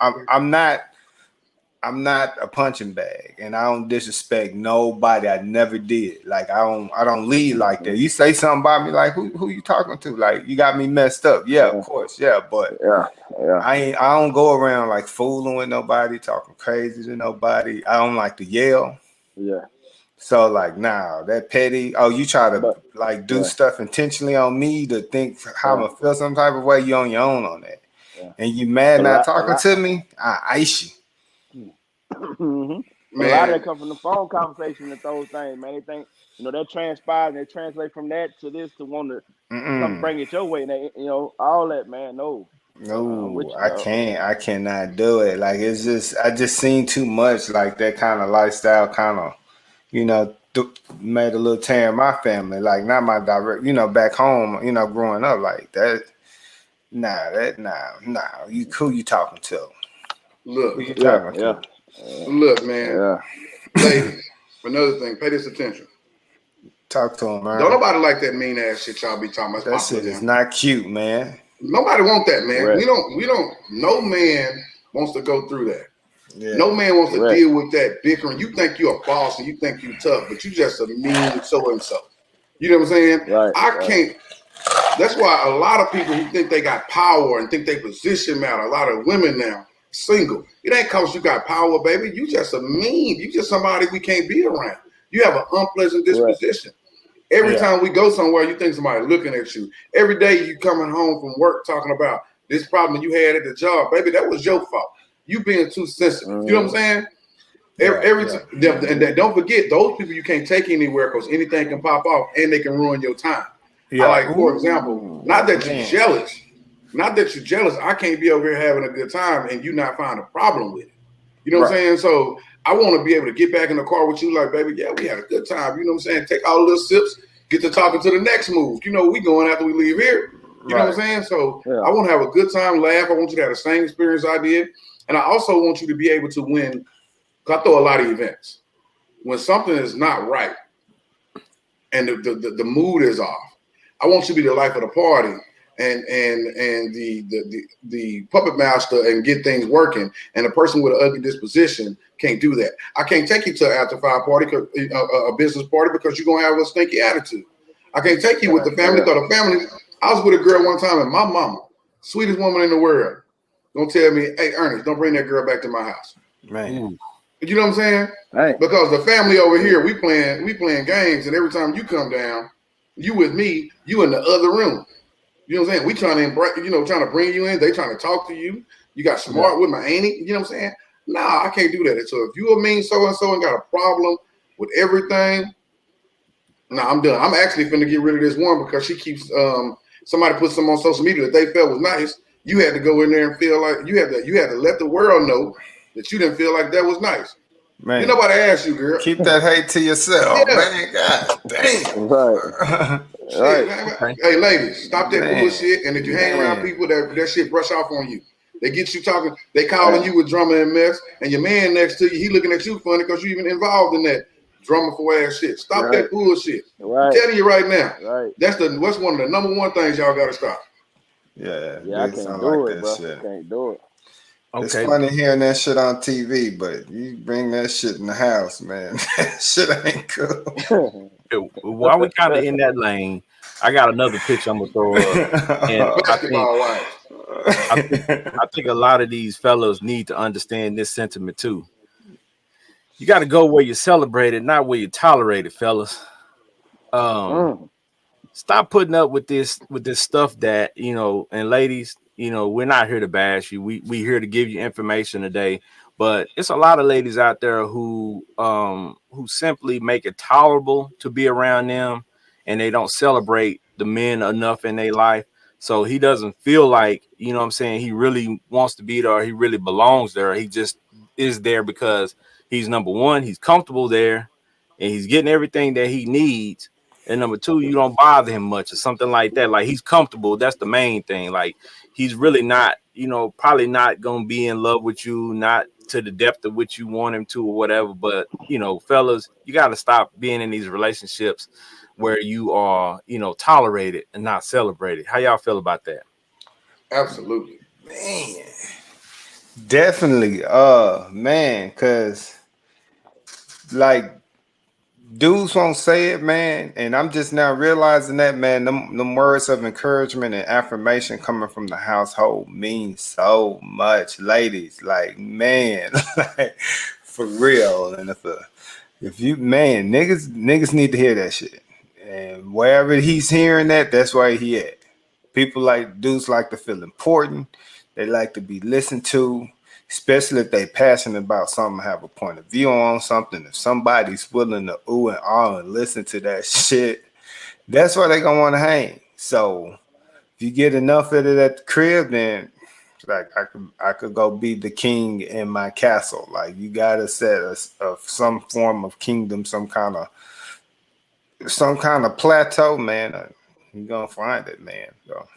I'm not a punching bag, and I don't disrespect nobody. I never did. Like I don't lead like that. You say something about me, like who you talking to? Like you got me messed up. Yeah, of yeah, course, yeah. But yeah, yeah, I don't go around like fooling with nobody, talking crazy to nobody. I don't like to yell. yeah. So like, nah, that petty. Oh, you try to But like do yeah, stuff intentionally on me to think how I'm yeah, gonna feel some type of way. You on your own on that, yeah. and you mad But not a talking lot. to me. I ice you. But a lot of that Man, come from the phone conversation and those things, man. They think, that transpires and they translate from that to this to want to come Mm-mm. bring it your way. And they, all that, man. No, I'm with No, you, I dog. can't. I cannot do it. Like it's just, I just seen too much like that kind of lifestyle. Kind of, made a little tear in my family. Like not my direct, back home. Growing up like that. Nah. You who you talking to? Who look, you Yeah, talking yeah, to? look, man, yeah. ladies. Another thing, pay this attention. Talk to him, Don't man. nobody like that mean ass shit y'all be talking about. It's That popular shit is now. not cute, man. Nobody want that, man. Correct, We don't. No man wants to go through that. No Yeah. man wants to correct. deal with that bickering. You think you're a boss and you think you tough, but you just a mean so and so. You know what I'm saying? Right, I right. can't. That's why a lot of people who think they got power and think they position matter. A lot of women now single. It ain't cause you got power, baby. You just a mean. You just somebody we can't be around. You have an unpleasant Correct. disposition. Every Yeah. time we go somewhere, you think somebody looking at you. Every day you coming home from work talking about this problem you had at the job, baby. That was your fault. You being too sensitive. You know what I'm saying? Yeah. Every Yeah. time, and don't forget those people you can't take anywhere because anything can pop off and they can ruin your time. I Yeah. like, for example, Ooh, not that you're man. jealous, not that you're jealous. I can't be over here having a good time and you not find a problem with it. You know what I'm Right. saying? So I want to be able to get back in the car with you, like, baby, yeah, we had a good time. You know what I'm saying? Take all the little sips, get to talking to the next move. We going after we leave here. You know what Right. I'm saying? So Yeah. I want to have a good time, laugh. I want you to have the same experience I did. And I also want you to be able to win. Cause I throw a lot of events. When something is not right and the mood is off, I want you to be the life of the party and the puppet master and get things working. And a person with an ugly disposition can't do that. I can't take you to an after 5 party, a business party, because you're gonna have a stinky attitude. I can't take you with the family Yeah. because the family. I was with a girl one time and my mama, sweetest woman in the world, gonna tell me, "Hey, Ernest, don't bring that girl back to my house." Man. Ooh. You know what I'm saying? Right. Because the family over here, we playing games, and every time you come down, you with me, you in the other room. You know what I'm saying? We trying to embrace, trying to bring you in. They trying to talk to you. You got smart with my auntie. You know what I'm saying? Nah, I can't do that. So if you a mean so-and-so and got a problem with everything, nah, I'm done. I'm actually finna get rid of this one because she keeps somebody put something on social media that they felt was nice. You had to go in there and feel like you had to let the world know that you didn't feel like that was nice. Man, You nobody asked you, girl. keep that hate to yourself, man. God damn. Right. Shit, Right. man. Hey, ladies, stop that Man. bullshit. And if you hang around Man. people that shit brush off on you, they get you talking, they calling you with drama and mess, and your man next to you, he looking at you funny because you even involved in that drama for ass shit. Stop that bullshit. Right. I'm telling you right now. Right. That's one of the number one things y'all gotta stop. Yeah, I can't do it, bro. shit. Can't do it. It's funny hearing that shit on TV, but you bring that shit in the house, man. That shit ain't cool. While we kind of in that lane, I got another picture I'm gonna throw up, and I think a lot of these fellows need to understand this sentiment too. You got to go where you're celebrated, not where you're tolerated, fellas. Stop putting up with this stuff that, and ladies, we're not here to bash you. We here to give you information today. But it's a lot of ladies out there who simply make it tolerable to be around them, and they don't celebrate the men enough in their life. So he doesn't feel like, you know what I'm saying, he really wants to be there, or he really belongs there. He just is there because he's number one, he's comfortable there, and he's getting everything that he needs. And number two, you don't bother him much or something like that. Like, he's comfortable. That's the main thing. Like, he's really not, probably not going to be in love with you, not to the depth of which you want him to or whatever. But, fellas, you got to stop being in these relationships where you are, tolerated and not celebrated. How y'all feel about that? Absolutely. Man. Definitely. Man, because like dudes won't say it, man. And I'm just now realizing that, man, them words of encouragement and affirmation coming from the household mean so much, ladies. Like, man, like, for real. And if you, man, niggas need to hear that shit. And wherever he's hearing that, that's where he at. People dudes like to feel important. They like to be listened to, especially if they passionate about something, have a point of view on something. If somebody's willing to ooh and ah and listen to that shit, that's why they gonna want to hang. So if you get enough of it at the crib, then like I could go be the king in my castle. Like, you gotta set of some form of kingdom, some kind of plateau, man. You're gonna find it, man. So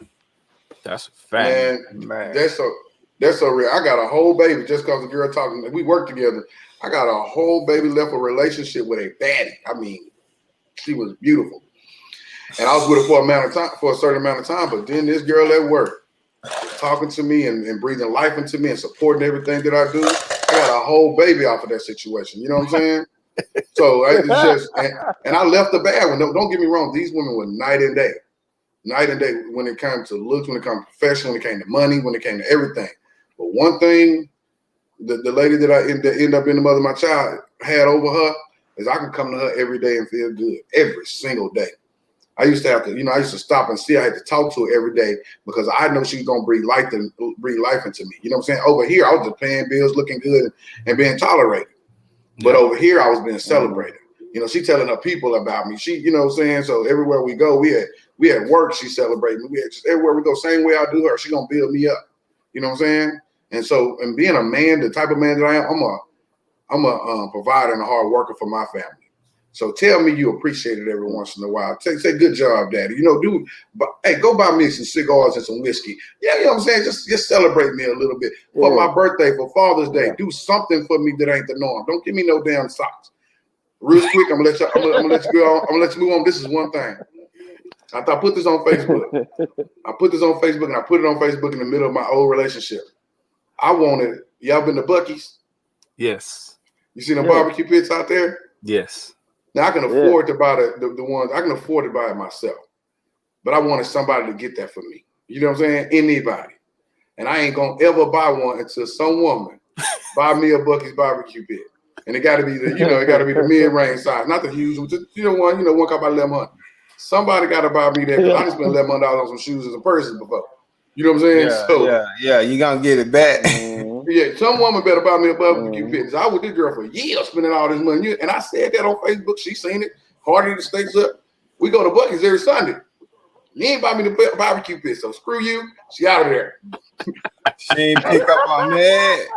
that's a fact. Man. That's so real. I got a whole baby just because the girl talking. We work together. I got a whole baby left a relationship with a baddie. I mean, she was beautiful, and I was with her for a certain amount of time. But then this girl at work was talking to me and breathing life into me and supporting everything that I do. I got a whole baby off of that situation. You know what I'm saying? So it's just, and I left the bad one. Don't get me wrong. These women were night and day when it came to looks, when it came to profession, when it came to money, when it came to everything. But one thing, the lady that I end up being the mother of my child had over her is I can come to her every day and feel good every single day. I used to have to, I used to stop and see. I had to talk to her every day because I know she's gonna breathe life into me. You know what I'm saying? Over here, I was just paying bills, looking good, and being tolerated. But over here, I was being celebrated. She telling her people about me. She, you know what I'm saying? So everywhere we go, we at work, she celebrating me. We had just everywhere we go, same way I do her, she gonna build me up. You know what I'm saying? And so, and being a man, the type of man that I am, I'm a provider and a hard worker for my family. So tell me you appreciate it every once in a while. Say good job, daddy. Hey, go buy me some cigars and some whiskey. Yeah, you know what I'm saying? Just celebrate me a little bit. For my birthday, for Father's Day, do something for me that ain't the norm. Don't give me no damn socks. Real quick, I'm gonna let you go on. I'm gonna let you move on. This is one thing. I put this on Facebook. and I put it on Facebook in the middle of my old relationship. I wanted, y'all been to Buc-ee's? Yes. You seen the barbecue pits out there? Yes. Now I can afford to buy the ones, I can afford to buy it myself. But I wanted somebody to get that for me. You know what I'm saying? Anybody. And I ain't gonna ever buy one until some woman buy me a Buc-ee's barbecue pit. and it got to be the it got to be the mid-range size, not the huge one. Just, one cup by $1,100. Somebody got to buy me that because I just spent $1,100 on some shoes and some purses before. You know what I'm saying? Yeah. You gonna get it back. Yeah, some woman better buy me a barbecue pit. I was with this girl for years spending all this money, and I said that on Facebook. She seen it. Hardy the States up. We go to Buc-ee's every Sunday. You ain't buy me the barbecue pit, so screw you. She out of there. She ain't pick up on that.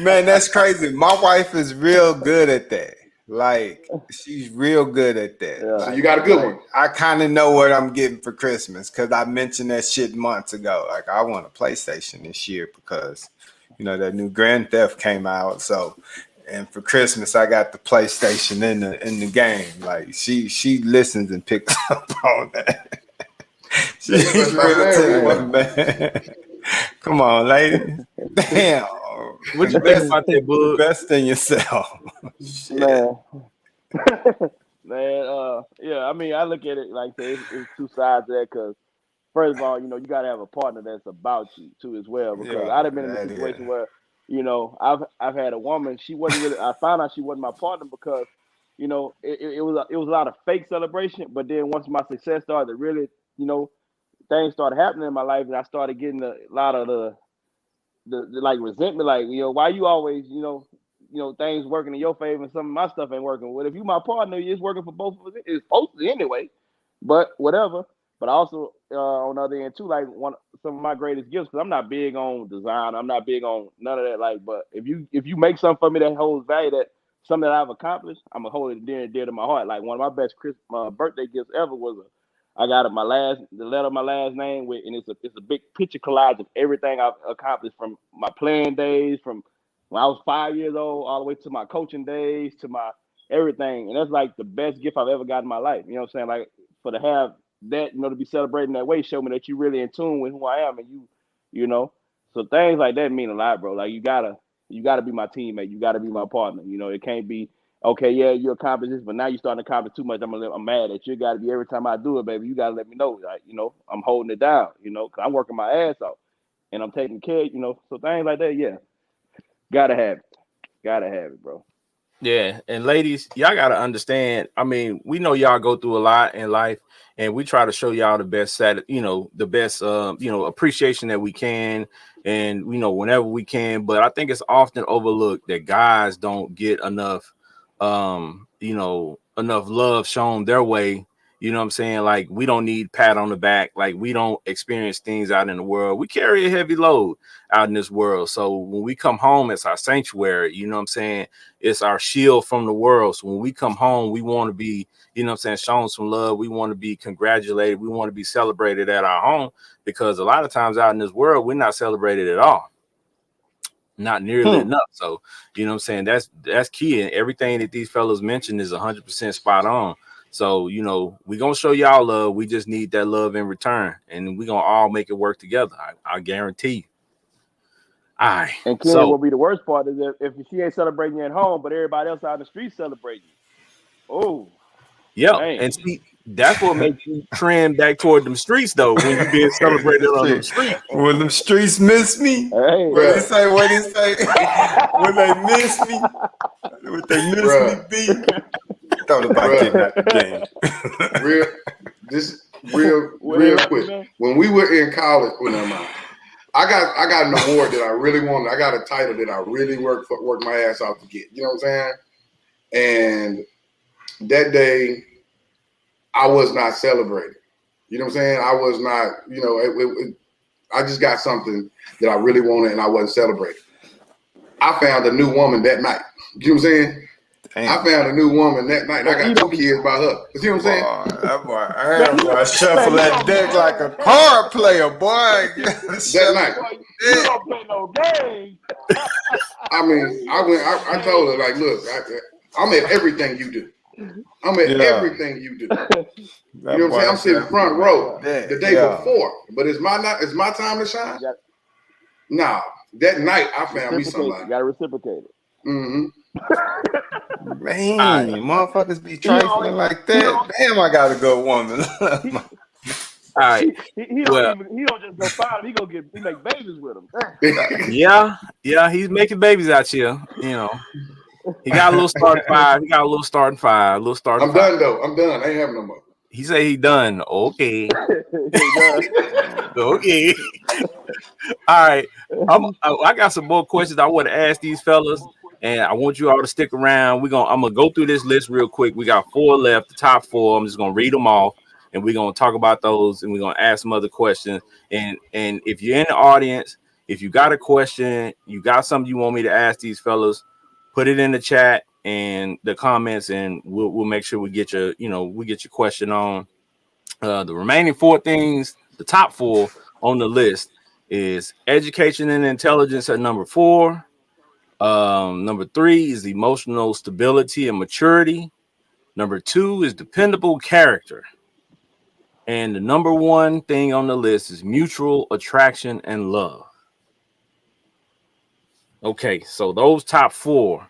Man, that's crazy. My wife is real good at that. Like, she's real good at that. Yeah. So you got a good one. I kind of know what I'm getting for Christmas because I mentioned that shit months ago. Like, I want a PlayStation this year because, that new Grand Theft came out. So, and for Christmas, I got the PlayStation in the game. Like, she listens and picks up on that. She's real man. Come on, lady. Damn. What you think about that, bud? Invest in yourself. Man. Man, yeah, I mean, I look at it like it's two sides of that because, first of all, you got to have a partner that's about you, too, as well. Because I'd have been in a situation where, I've had a woman, she wasn't really, I found out she wasn't my partner because, it was a lot of fake celebration. But then once my success started to really, things started happening in my life, and I started getting a lot of the like resentment, like, why you always, things working in your favor and some of my stuff ain't working. Well, if you my partner, it's working for both of us. It's supposed to anyway, but whatever. But also on the other end too, like some of my greatest gifts, because I'm not big on design. I'm not big on none of that. Like, but if you make something for me that holds value, that something that I've accomplished, I'm gonna hold it dear to my heart. Like one of my best birthday gifts ever was I got the letter of my last name with, and it's a big picture collage of everything I've accomplished from my playing days, from when I was 5 years old, all the way to my coaching days, to my everything. And that's like the best gift I've ever got in my life. You know what I'm saying? Like to have that, to be celebrating that way, show me that you're really in tune with who I am, and so things like that mean a lot, bro. Like you gotta be my teammate, you gotta be my partner. It can't be, okay, yeah, you accomplished this, but now you're starting to accomplish too much. I'm mad at you. Got to be every time I do it, baby. You got to let me know, like, I'm holding it down, because I'm working my ass off and I'm taking care, So things like that, yeah, gotta have it, bro. Yeah, and ladies, y'all gotta understand. I mean, we know y'all go through a lot in life, and we try to show y'all the best the best appreciation that we can, and whenever we can. But I think it's often overlooked that guys don't get enough enough love shown their way. You know what I'm saying? Like, we don't need pat on the back. Like, we don't experience things out in the world. We carry a heavy load out in this world. So when we come home, it's our sanctuary. You know what I'm saying? It's our shield from the world. So when we come home, we want to be, shown some love. We want to be congratulated. We want to be celebrated at our home, because a lot of times out in this world, we're not celebrated at all. Not nearly enough. So, you know what I'm saying? That's key. And everything that these fellows mentioned is 100% spot on. So, we're going to show y'all love. We just need that love in return. And we're going to all make it work together. I guarantee you. All right. And Ken, what will be the worst part is if she ain't celebrating you at home, but everybody else out in the street celebrating you. Oh. Yeah. And see, that's what makes you trend back toward them streets, though, when you're being celebrated on them streets. When them streets miss me, hey, what they say? When they miss me, what they miss me be. Thought about getting out the game. real quick. When we were in college, I got an award that I really wanted. I got a title that I really worked my ass off to get. You know what I'm saying? And that day, I was not celebrated. You know what I'm saying? I was not. I just got something that I really wanted, and I wasn't celebrated. I found a new woman that night. You know what I'm saying? Damn. I found a new woman that night. I got 2 kids by her. You see what I'm saying? That boy shuffle that deck like a card player, boy. That night. You don't play no games. I mean, I told her, like, look, I'm at everything you do. I'm at everything you do. You know what I'm saying? I'm sitting front row the day before. But it's my time to shine? Nah. That night, I found me somebody. You got to reciprocate it. Mm-hmm. Man, motherfuckers be trifling like that. Damn, I got a good woman. All right. He don't just go find him. He make babies with him. Yeah, he's making babies out here. He got a little starting five. A little starting I'm five. done though. I'm done. I ain't having no more. He say he done. Okay. He does. Okay. All right. I got some more questions I want to ask these fellas, and I want you all to stick around. I'm gonna go through this list real quick. We got 4 left, the top 4. I'm just gonna read them off, and we're gonna talk about those, and we're gonna ask some other questions. And if you're in the audience, if you got a question, you got something you want me to ask these fellas, put it in the chat and the comments, and we'll make sure we get your question on. The remaining 4 things, the top 4 on the list is education and intelligence at number 4. Number 3 is emotional stability and maturity. Number 2 is dependable character. And the number 1 thing on the list is mutual attraction and love. Okay, so those top 4,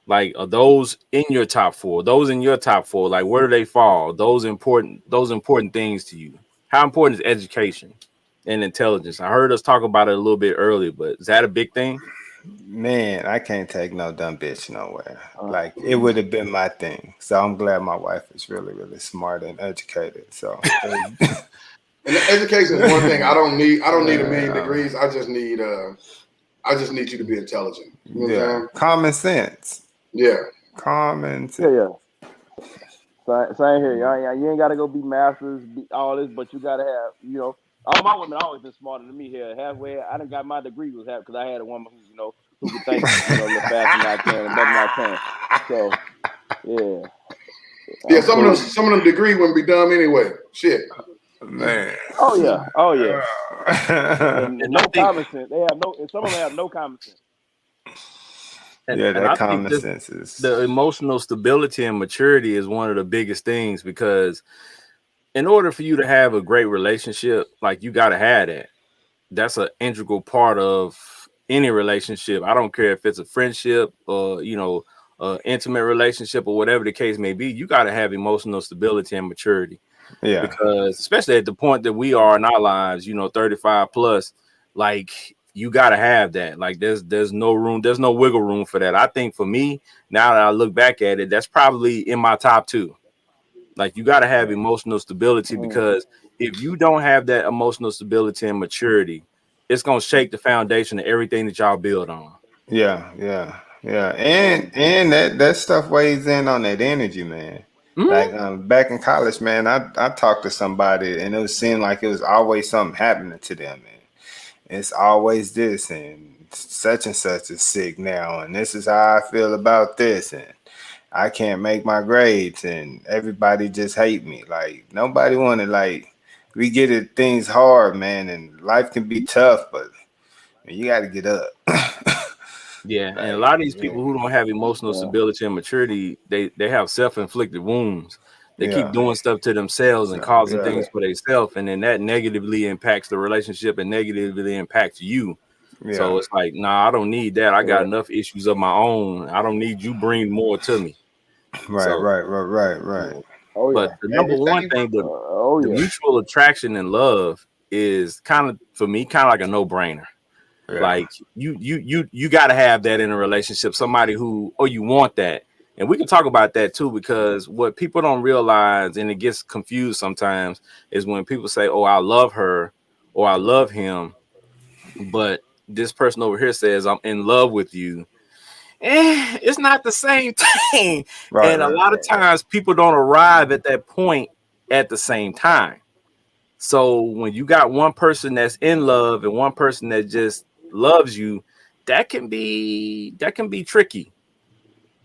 like, are those in your top 4? Those in your top 4, like, where do they fall? Those important things to you. How important is education and intelligence? I heard us talk about it a little bit earlier, but is that a big thing? Man, I can't take no dumb bitch nowhere. Like it would have been my thing. So I'm glad my wife is really, really smart and educated. So And education is one thing. I don't need a million degrees. I just need you to be intelligent. You know what I'm saying? Common sense. Yeah. Common sense. Yeah. Same here. You ain't gotta go be masters, be all this, but you gotta have, all my women always been smarter than me here. Halfway, I done got my degree was half because I had a woman who could think, a little faster than I can and better than I can. So, yeah. Yeah, some of them degree wouldn't be dumb anyway. Shit. Man. Oh yeah. And no common sense. And some of them have no common sense. And I think sense is the emotional stability and maturity is one of the biggest things, because in order for you to have a great relationship, like, you got to have that. That's an integral part of any relationship. I don't care if it's a friendship or, intimate relationship or whatever the case may be. You got to have emotional stability and maturity. Yeah. Because especially at the point that we are in our lives, 35 plus, like, you got to have that. Like, there's no room, there's no wiggle room for that. I think for me, now that I look back at it, that's probably in my top 2. Like, you got to have emotional stability, because if you don't have that emotional stability and maturity, it's going to shake the foundation of everything that y'all build on. Yeah. And that stuff weighs in on that energy, man. Mm-hmm. Like back in college, man, I talked to somebody and it seemed like it was always something happening to them, man. It's always this, and such is sick now, and this is how I feel about this, and I can't make my grades, and everybody just hate me. Like, nobody wanted, like, we get it, things hard, man, and life can be tough, but you got to get up. Yeah, and a lot of these people who don't have emotional stability and maturity, they have self-inflicted wounds. They keep doing stuff to themselves and causing things for themselves, and then that negatively impacts the relationship and negatively impacts you. So it's like, nah, I don't need that. I got enough issues of my own. I don't need you bring more to me. Right. Oh, but the number one thing, the mutual attraction and love is kind of, for me, kind of like a no-brainer. Yeah. Like, you got to have that in a relationship, somebody who, or you want that. And we can talk about that too, because what people don't realize, and it gets confused sometimes, is when people say, oh, I love her or I love him, but this person over here says I'm in love with you. It's not the same thing. And a lot of times people don't arrive at that point at the same time. So when you got one person that's in love and one person that just loves you, that can be tricky.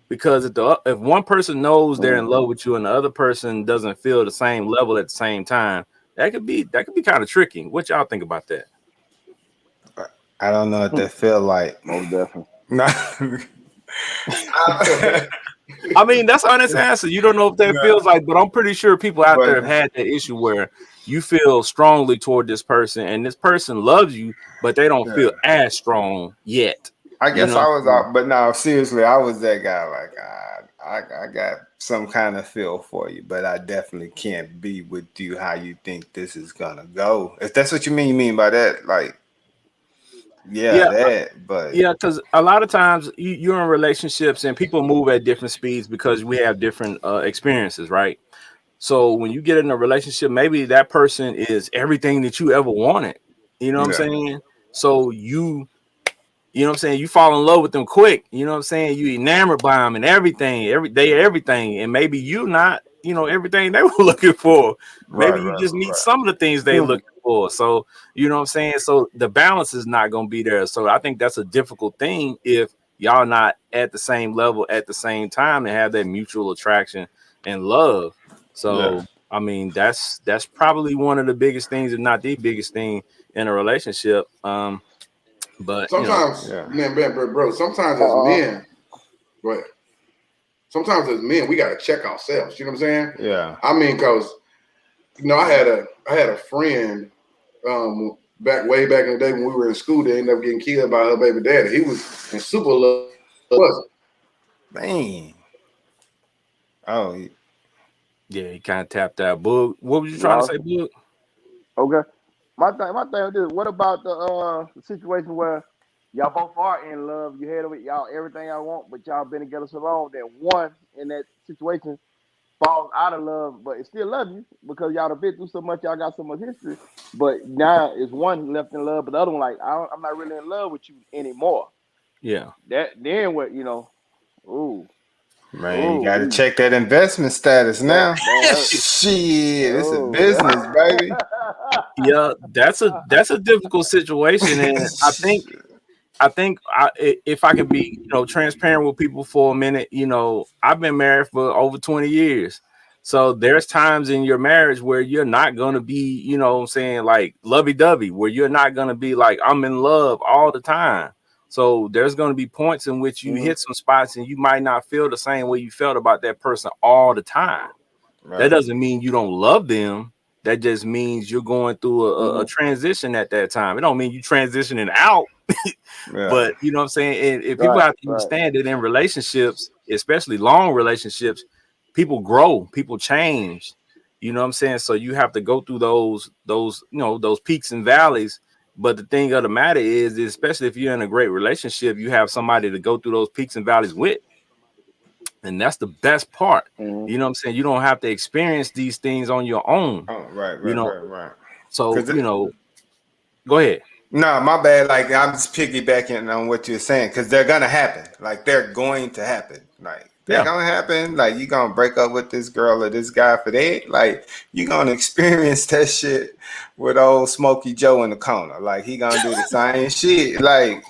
Because if one person knows they're in love with you and the other person doesn't feel the same level at the same time, that could be kind of tricky. What y'all think about that? I don't know what that feel like. Most definitely. I mean, that's an honest answer. You don't know if that feels like, but I'm pretty sure people out there have had that issue where you feel strongly toward this person and this person loves you, but they don't feel as strong yet. I guess I was out, but no, seriously, I was that guy. Like, I got some kind of feel for you, but I definitely can't be with you how you think this is gonna go. If that's what you mean by that, like, Yeah, Yeah, that. But yeah, because a lot of times you're in relationships and people move at different speeds because we have different experiences, right? So when you get in a relationship, maybe that person is everything that you ever wanted. You know what I'm yeah, saying? So you know what I'm saying? You fall in love with them quick. You know what I'm saying? You enamored by them and everything, every day, everything. And maybe you not, everything they were looking for. right, Maybe you right, just need right. some of the things they Hmm. looking for. So, you know what I'm saying? So the balance is not going to be there. So I think that's a difficult thing if y'all not at the same level at the same time and have that mutual attraction and love. Yeah, So, I mean, that's probably one of the biggest things, if not the biggest thing in a relationship. But Sometimes, yeah, man, bro, sometimes as Uh, men, but sometimes as men, we gotta check ourselves. You know what I'm saying? yeah. I mean, cause I had a friend way back in the day when we were in school that ended up getting killed by her baby daddy. He was in super love, wasn't Man. Oh, yeah, he kind of tapped out. Boog, what was you trying to lost. say, Boog? Okay. My thing is this. What about the situation where y'all both are in love, you had with y'all everything y'all want, but y'all been together so long that one in that situation falls out of love, but it still love you because y'all have been through so much, y'all got so much history. But now it's one left in love, but the other one like I'm not really in love with you anymore. Yeah, That then what Ooh, man, you ooh, got to we check that investment status that now. that hurt. Shit, it's a Oh, business, baby. yeah, that's a difficult situation, and if I can be transparent with people for a minute, I've been married for over 20 years. So there's times in your marriage where you're not going to be, what I'm saying, like lovey-dovey, where you're not going to be like I'm in love all the time. So there's going to be points in which you mhm, hit some spots and you might not feel the same way you felt about that person all the time. That Right. doesn't mean you don't love them. That just means you're going through a mhm, transition at that time. It don't mean you transitioning out. Yeah. But you know what I'm saying? And people right, have to right, understand that in relationships, especially long relationships, people grow, people change. You know what I'm saying? So you have to go through those peaks and valleys. But the thing of the matter is, especially if you're in a great relationship, you have somebody to go through those peaks and valleys with. And that's the best part. mhm, You know what I'm saying? You don't have to experience these things on your own, Oh, right, you right, know. right, right. So, Cause go ahead. no, my bad. Like I'm just piggybacking on what you're saying because they're gonna happen. Like they're going to happen. Like they're Yeah. gonna happen. Like you gonna break up with this girl or this guy for that. Like you gonna experience that shit with old Smokey Joe in the corner. Like he gonna do the same shit. Like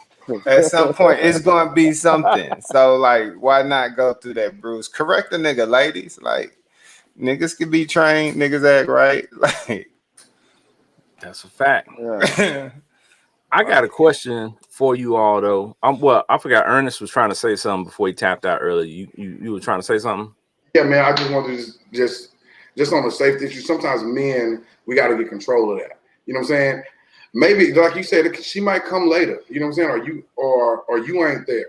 at some point it's gonna be something. So like why not go through that, Bruce? Correct the nigga, ladies. Like niggas can be trained. Niggas act right. That's a fact. yeah. Like. I got a like question for you all though. Well, I forgot Ernest was trying to say something before he tapped out earlier. You were trying to say something? Yeah, man. I just wanted to just on the safety issue. Sometimes men, we got to get control of that. You know what I'm saying? Maybe like you said, she might come later. You know what I'm saying? Or you ain't there.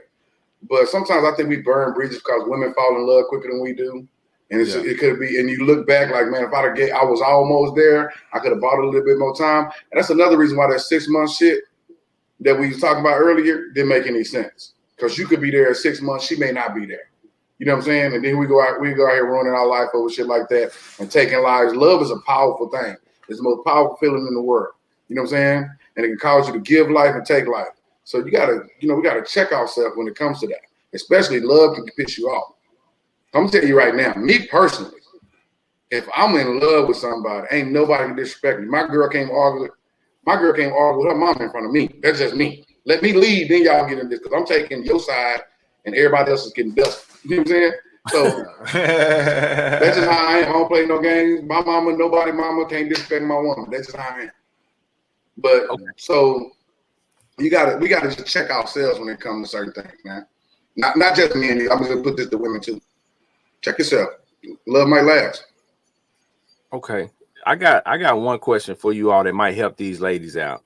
But sometimes I think we burn bridges because women fall in love quicker than we do. And yeah. it could be, and you look back like, man, if I was almost there, I could have bought a little bit more time. And that's another reason why that 6 month shit that we was talking about earlier didn't make any sense. Because you could be there at 6 months, she may not be there. You know what I'm saying? And then we go out here ruining our life over shit like that and taking lives. Love is a powerful thing. It's the most powerful feeling in the world. You know what I'm saying? And it can cause you to give life and take life. So we gotta check ourselves when it comes to that. Especially love can piss you off. I'm telling you right now, me personally, if I'm in love with somebody, ain't nobody can disrespect me. My girl came argue with her mom in front of me. That's just me. Let me lead, then y'all get in this because I'm taking your side and everybody else is getting dusted. You know what I'm saying? So that's just how I am. I don't play no games. My mama, nobody mama can't disrespect my woman. That's just how I am. But Okay. so we gotta just check ourselves when it comes to certain things, man. Not just men. I'm gonna put this to women too. Check yourself. Love might last. Okay. I got one question for you all that might help these ladies out.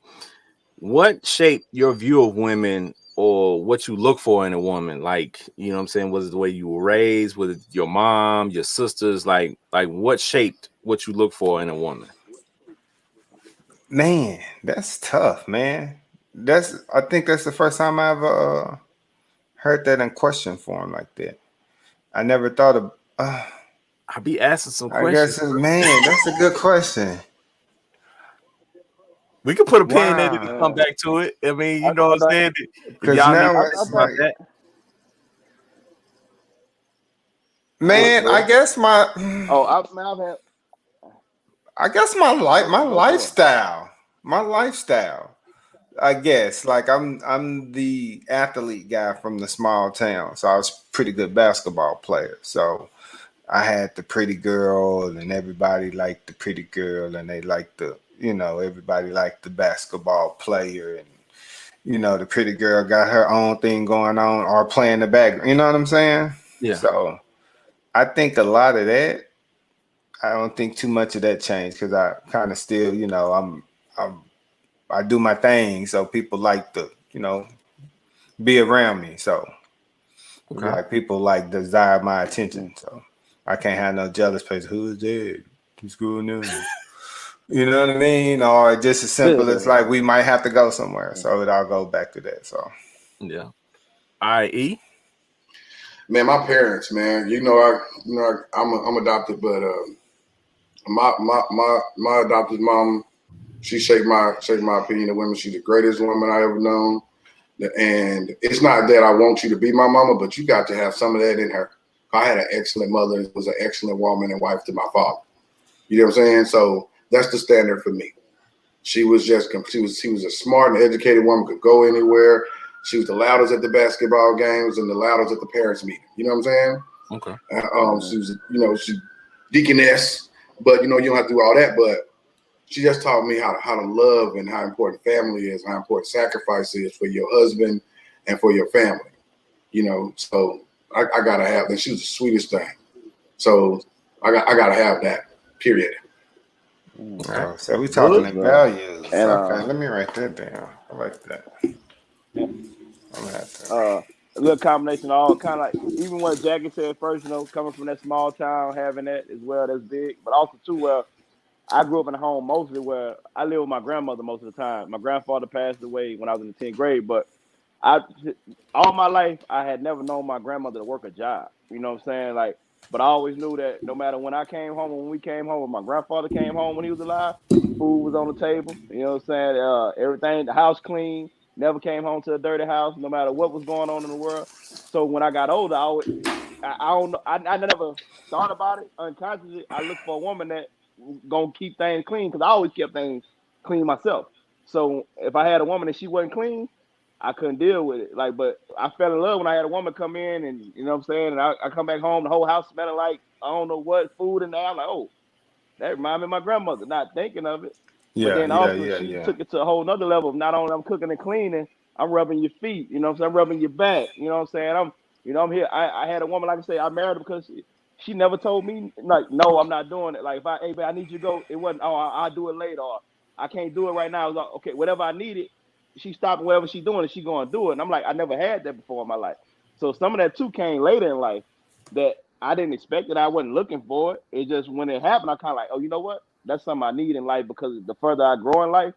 What shaped your view of women or what you look for in a woman? Like, you know what I'm saying? Was it the way you were raised? Was it your mom, your sisters? Like what shaped what you look for in a woman? Man, that's tough, man. I think that's the first time I ever heard that in question form like that. I never thought of. I be asking some I questions. guess, man, that's a good question. We can put a pin in it and Wow. come Yeah. back to it. I mean, you know I what I'm think saying? If Because y'all need now to I talk it's about think like, that, go man, go I ahead. guess Oh, I've had my go for it. lifestyle, my lifestyle. I guess like I'm the athlete guy from the small town, so I was a pretty good basketball player. So I had the pretty girl, and everybody liked the pretty girl, and they liked everybody liked the basketball player, and the pretty girl got her own thing going on or playing the background. You know what I'm saying? yeah. So I think a lot of that. I don't think too much of that changed because I kind of still, I'm I do my thing, so people like to, be around me. So Okay. like people like desire my attention. Mm. So I can't have no jealous person. Who is that? Who's going on? You know what I mean? Or just as simple as like we might have to go somewhere. So it all go back to that. So Yeah. I.E. Man, my parents, man, I'm adopted, but my adopted mom, she shaped my opinion of women. She's the greatest woman I ever known. And it's not that I want you to be my mama, but you got to have some of that in her. I had an excellent mother, was an excellent woman and wife to my father. You know what I'm saying? So that's the standard for me. She was a smart and educated woman, could go anywhere. She was the loudest at the basketball games and the loudest at the parents' meeting. You know what I'm saying? Okay. She was, she deaconess, but you don't have to do all that. But she just taught me how to love and how important family is, how important sacrifice is for your husband and for your family. So I gotta have that. She was the sweetest thing. So I gotta have that. Period. Mm. All right. so we talking Book. Yes, in sir. values. And Okay, let me write that down. I like that. I'm gonna have to. a little combination of all kind of like even what Jackie said first, coming from that small town, having that as well, that's big. But also too, well, I grew up in a home mostly where I lived with my grandmother most of the time. My grandfather passed away when I was in the 10th grade, but I all my life I had never known my grandmother to work a job. You know what I'm saying? Like, but I always knew that no matter when I came home or when we came home, when my grandfather came home when he was alive, food was on the table. You know what I'm saying? Everything, the house clean. Never came home to a dirty house, no matter what was going on in the world. So when I got older, I don't know. I never thought about it unconsciously. I looked for a woman that gonna keep things clean because I always kept things clean myself. So if I had a woman and she wasn't clean, I couldn't deal with it. Like, but I fell in love when I had a woman come in, and you know what I'm saying. And I come back home, the whole house smelling like I don't know what food in there. I'm like, oh, that reminded me of my grandmother. Not thinking of it, but Yeah, then yeah, also yeah, she yeah. took it to a whole nother level of not only I'm cooking and cleaning, I'm rubbing your feet. You know what I'm saying? I'm rubbing your back. You know what I'm saying? I'm here. I had a woman like I say, I married her because she never told me like, no, I'm not doing it. Like if hey, babe, I need you to go. It wasn't. Oh, I'll do it later. Or I can't do it right now. It was like, okay, whatever I needed, she stopped whatever she doing, and she gonna do it. And I'm like, I never had that before in my life. So some of that too came later in life that I didn't expect it. I wasn't looking for it. It just when it happened, I kind of like, oh, you know what? That's something I need in life because the further I grow in life,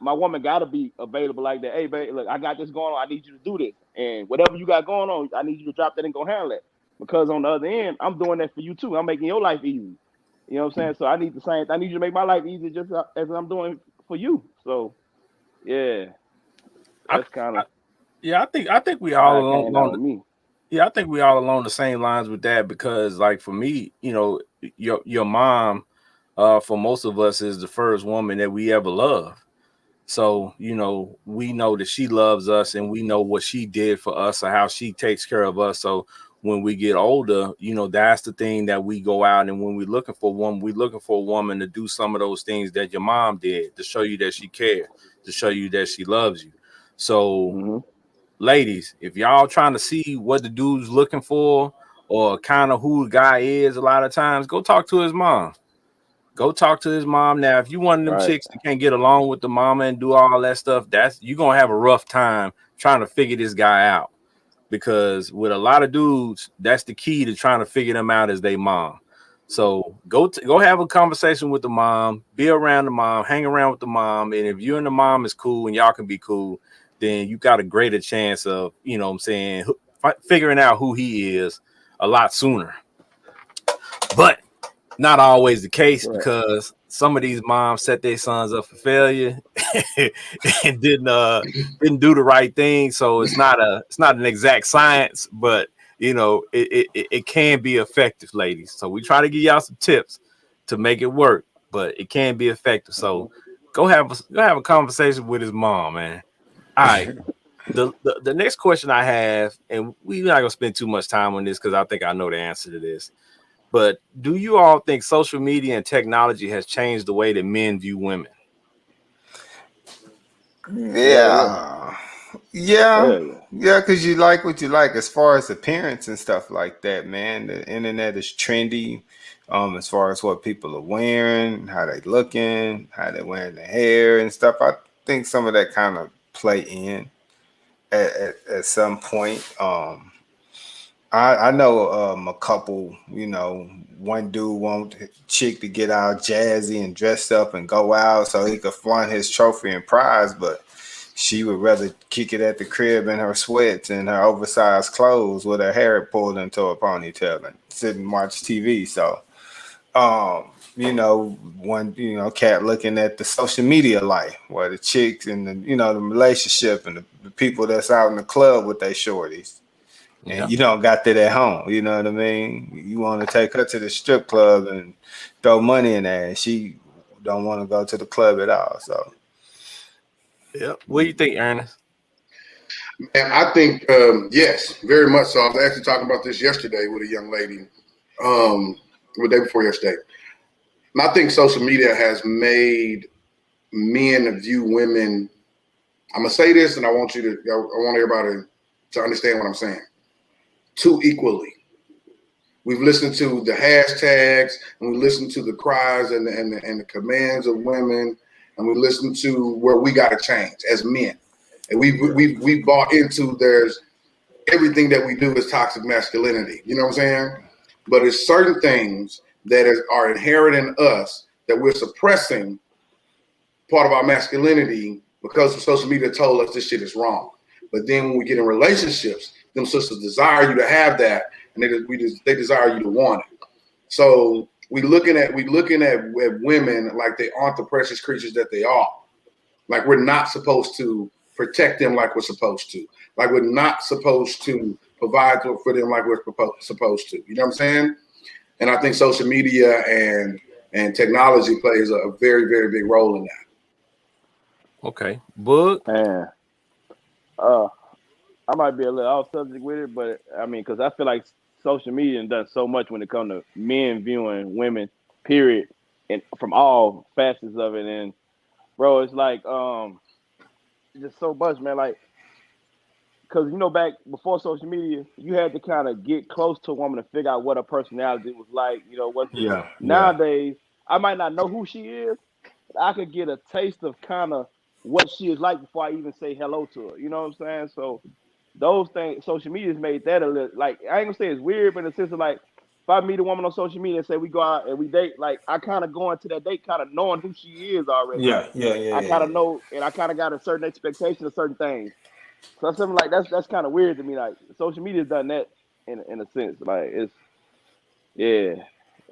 my woman got to be available like that. Hey, babe, look, I got this going on. I need you to do this, and whatever you got going on, I need you to drop that and go handle it. Because on the other end, I'm doing that for you too. I'm making your life easy. You know what I'm saying? So I need the same. I need you to make my life easy just as I'm doing for you. So yeah, I, that's kind I of yeah, I think we all how it came down along. with me. Yeah, I think we all along the same lines with that because, like, for me, your mom, for most of us, is the first woman that we ever loved. So, we know that she loves us and we know what she did for us or how she takes care of us. So when we get older, that's the thing that we go out and when we're looking for one, we're looking for a woman to do some of those things that your mom did to show you that she cares, to show you that she loves you. So, Hmm. ladies, if y'all trying to see what the dude's looking for or kind of who the guy is, a lot of times go talk to his mom. Go talk to his mom. Now, if you one of them Right. chicks that can't get along with the mama and do all that stuff, that's you're gonna have a rough time trying to figure this guy out. Because with a lot of dudes, that's the key to trying to figure them out as they mom. So go have a conversation with the mom, be around the mom, hang around with the mom, and if you and the mom is cool and y'all can be cool, then you got a greater chance of, you know what I'm saying, figuring out who he is a lot sooner. But not always the case, Right. because some of these moms set their sons up for failure and didn't do the right thing. So it's not an exact science, but you know it can be effective, ladies. So we try to give y'all some tips to make it work, but it can be effective. So go have a conversation with his mom, man. All right. The next question I have, and we're not gonna spend too much time on this because I think I know the answer to this. But do you all think social media and technology has changed the way that men view women? Hell yeah. Yeah, Hell yeah. because you like what you like as far as appearance and stuff like that, man. The internet is trendy, as far as what people are wearing, how they looking, how they wearing their hair and stuff. I think some of that kind of play in at some point. I know a couple, you know, one dude want a chick to get all jazzy and dressed up and go out so he could flaunt his trophy and prize, but she would rather kick it at the crib in her sweats and her oversized clothes with her hair pulled into a ponytail and sit and watch TV. So, you know, one, you know, cat looking at the social media life where the chicks and the, you know, the relationship and the people that's out in the club with their shorties. Yeah. And you don't got that at home, you know what I mean? You want to take her to the strip club and throw money in there, and she don't want to go to the club at all. So, Yeah. What do you think, Ernest? And I think, yes, very much so. I was actually talking about this yesterday with a young lady, the day before yesterday. And I think social media has made men view women. I'm gonna say this, and I want everybody to understand what I'm saying. Too equally. We've listened to the hashtags, and we listened to the cries and the commands of women, and we listened to where we got to change as men. And we bought into there's everything that we do is toxic masculinity. You know what I'm saying? But it's certain things that are inherent in us that we're suppressing part of our masculinity because social media told us this shit is wrong. But then when we get in relationships, them sisters desire you to have that, and they desire you to want it. So we looking at women like they aren't the precious creatures that they are. Like we're not supposed to protect them like we're supposed to. Like we're not supposed to provide for them like we're supposed to. You know what I'm saying? And I think social media and technology plays a very, very big role in that. Okay. Book. Man. I might be a little off subject with it, but I mean, because I feel like social media done so much when it comes to men viewing women, period, and from all facets of it. And bro, it's like just so much, man. Like, because you know, back before social media, you had to kind of get close to a woman to figure out what her personality was like. You know, what nowadays I might not know who she is, but I could get a taste of kind of what she is like before I even say hello to her. You know what I'm saying? So those things, social media has made that a little, like, I ain't gonna say it's weird, but in the sense of like, if I meet a woman on social media and say we go out and we date, like I kind of go into that date kind of knowing who she is already. I kind of know, and I kind of got a certain expectation of certain things. So that's something like that's kind of weird to me. Like social media's done that in a sense. Like it's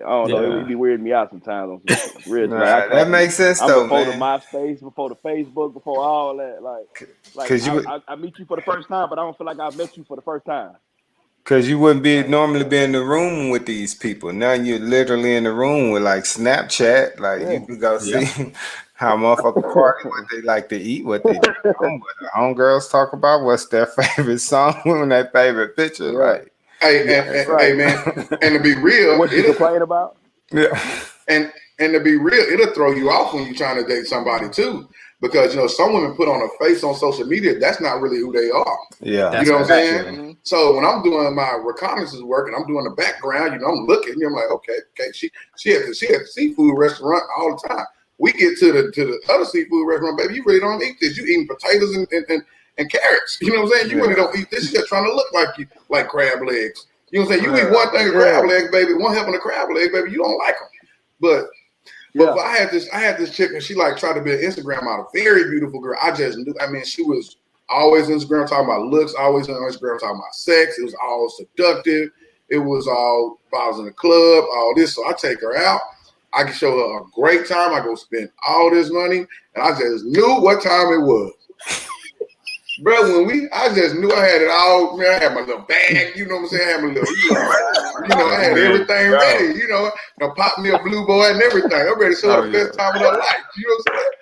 I don't know. It would be weirding me out sometimes on some real. Like that makes sense I'm though, before man. the MySpace, before the Facebook, before all that. Like I meet you for the first time, but I don't feel like I met you for the first time. Because you wouldn't normally be in the room with these people. Now you're literally in the room with like Snapchat. Like you can go see how motherfucker party, what they like to eat, what they do, what the homegirls talk about, what's their favorite song, and their favorite picture. Right. Like, Hey man, and to be real, what you complain about? And to be real, it'll throw you off when you're trying to date somebody too. Because you know, some women put on a face on social media that's not really who they are. Yeah. You know what I'm saying? Mm-hmm. So when I'm doing my reconnaissance work and I'm doing the background, you know, I'm looking, I'm like, okay, she at the seafood restaurant all the time. We get to the other seafood restaurant, baby, you really don't eat this. You eating potatoes and carrots. You know what I'm saying? You really don't eat this. You're just trying to look like crab legs. You know what I'm saying? You eat one thing of crab legs, baby, one helping of crab legs, baby, you don't like them. But I had this chick, and she like tried to be an Instagram model. Very beautiful girl. I just knew. I mean, she was always Instagram talking about looks, always on Instagram talking about sex. It was all seductive. It was all, if I was in the club, all this. So I take her out. I can show her a great time. I go spend all this money, and I just knew what time it was. Bro, I just knew I had it all. Man, I had my little bag, you know what I'm saying? I had my little, I had everything ready, I popped me a blue boy and everything. I'm ready to show the best time of her life. You know what I'm saying?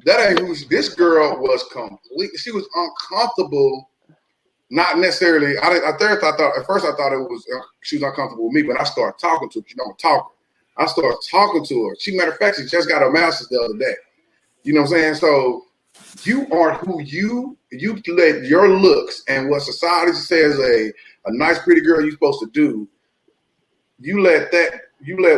That ain't who this girl was completely. She was uncomfortable. Not necessarily. At first I thought it was she was uncomfortable with me, but I started talking to her. I'm a talker. I started talking to her. Matter of fact, she just got her master's the other day. You know what I'm saying? So you are who you let your looks and what society says a nice, pretty girl you're supposed to do. You let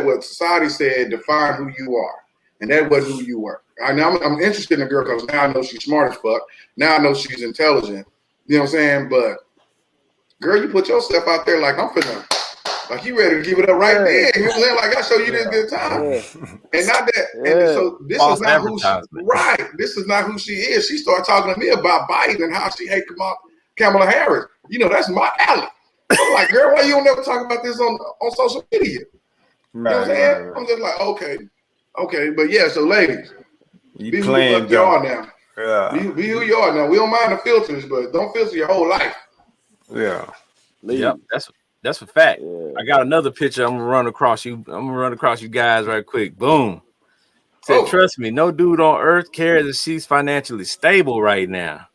what society said define who you are, and that wasn't who you were. I'm interested in a girl because now I know she's smart as fuck. Now I know she's intelligent. You know what I'm saying? But girl, you put yourself out there like I'm finna. Like you ready to give it up right there. You know what I'm saying? Like I show you this good time. And not that and so this False is not who she This is not who she is. She started talking to me about Biden and how she hates Kamala Harris. That's my alley. I'm like, girl, why you don't never talk about this on social media? You know what I'm saying? Right. I'm just like, okay. But yeah, so ladies, be who you are now. Yeah. Be who you are now. We don't mind the filters, but don't filter your whole life. Yeah. Yep, that's a fact. Yeah. I got another picture. I'm gonna run across you guys right quick. Boom. Said, trust me, no dude on earth cares if she's financially stable right now.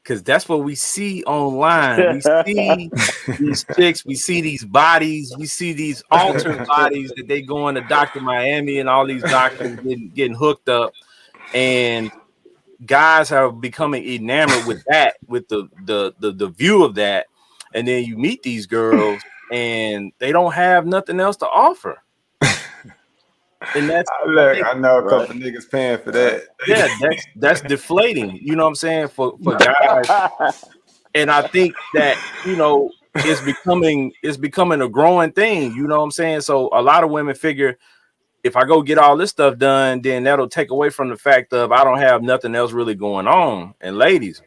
Cause that's what we see online. We see these chicks, we see these bodies, we see these altered bodies that they go into Dr. Miami and all these doctors getting hooked up, and guys are becoming enamored with that, with the view of that. And then you meet these girls and they don't have nothing else to offer. And that's I know a couple niggas paying for that. Yeah, that's deflating. You know what I'm saying? For guys. And I think that, it's becoming a growing thing. You know what I'm saying? So a lot of women figure if I go get all this stuff done, then that'll take away from the fact of I don't have nothing else really going on. And ladies,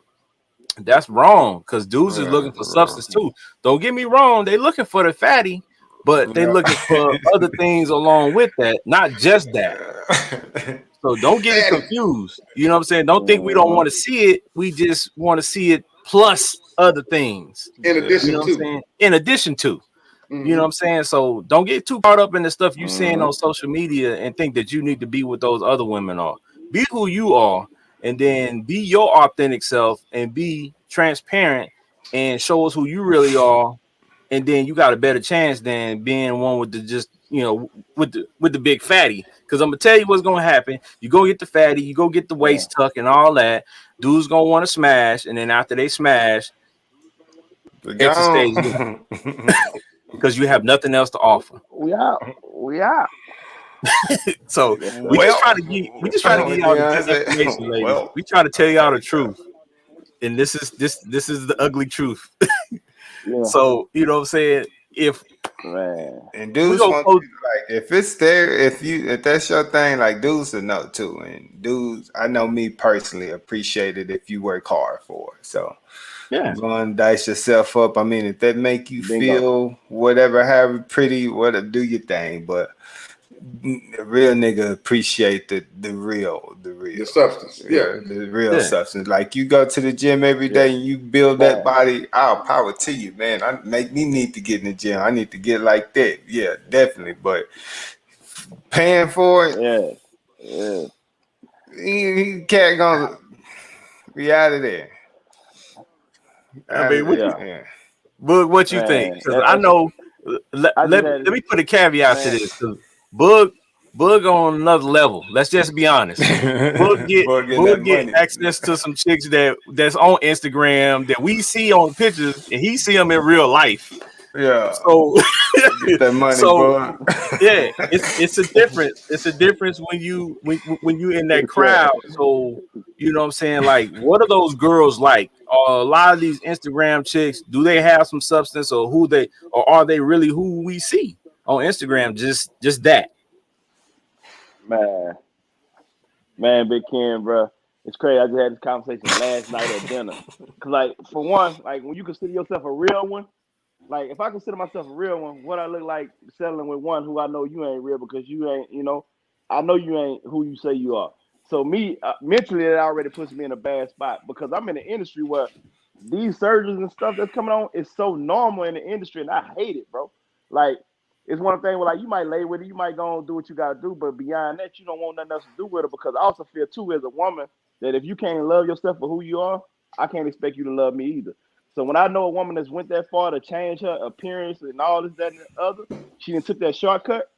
that's wrong, because dudes is looking for substance too. Don't get me wrong, they looking for the fatty, but they looking for other things along with that, not just that. So don't get it confused. You know what I'm saying? Don't think we don't want to see it. We just want to see it plus other things. In addition to. You know what I'm saying? So don't get too caught up in the stuff you seeing on social media and think that you need to be what those other women are. Be who you are. And then be your authentic self and be transparent and show us who you really are. And then you got a better chance than being one with with the big fatty. Because I'm gonna tell you what's gonna happen. You go get the fatty, you go get the waist tuck and all that. Dudes gonna want to smash, and then after they smash, exit stage because you have nothing else to offer. We out. So we just try to give y'all the information, ladies. We try to tell y'all the truth, and this is the ugly truth. So you know what I'm saying? And dudes if it's there, if that's your thing, like dudes will know too. And dudes, I know me personally appreciate it if you work hard for it. So go and dice yourself up. I mean, if that make you feel whatever, however pretty, whatever, do your thing. But a real nigga appreciate the real substance. The real substance. Like you go to the gym every day and you build that body. I'll power to you, man. I make me need to get in the gym. I need to get like that. Yeah, definitely. But paying for it, he can't go be out of there. I mean, what you think? Because I know. Let me put a caveat to this. Boog on another level. Let's just be honest. Boog get access to some chicks that's on Instagram that we see on pictures, and he see them in real life. Yeah. So, Get that money, boy. yeah, it's a difference. It's a difference when you in that crowd. So you know what I'm saying? Like, what are those girls like? A lot of these Instagram chicks, do they have some substance, or are they really who we see on Instagram? Just that. Man, Big Ken, bro, it's crazy. I just had this conversation last night at dinner. Cause like, for one, like when you consider yourself a real one, like if I consider myself a real one, what I look like settling with one who I know you ain't real because you ain't, I know you ain't who you say you are. So me, mentally, it already puts me in a bad spot because I'm in an industry where these surgeries and stuff that's coming on is so normal in the industry, and I hate it, bro. Like, it's one thing where like you might lay with it, you might go and do what you gotta do, but beyond that, you don't want nothing else to do with it because I also feel too as a woman that if you can't love yourself for who you are, I can't expect you to love me either. So when I know a woman that's went that far to change her appearance and all this, that, and the other, she didn't took that shortcut.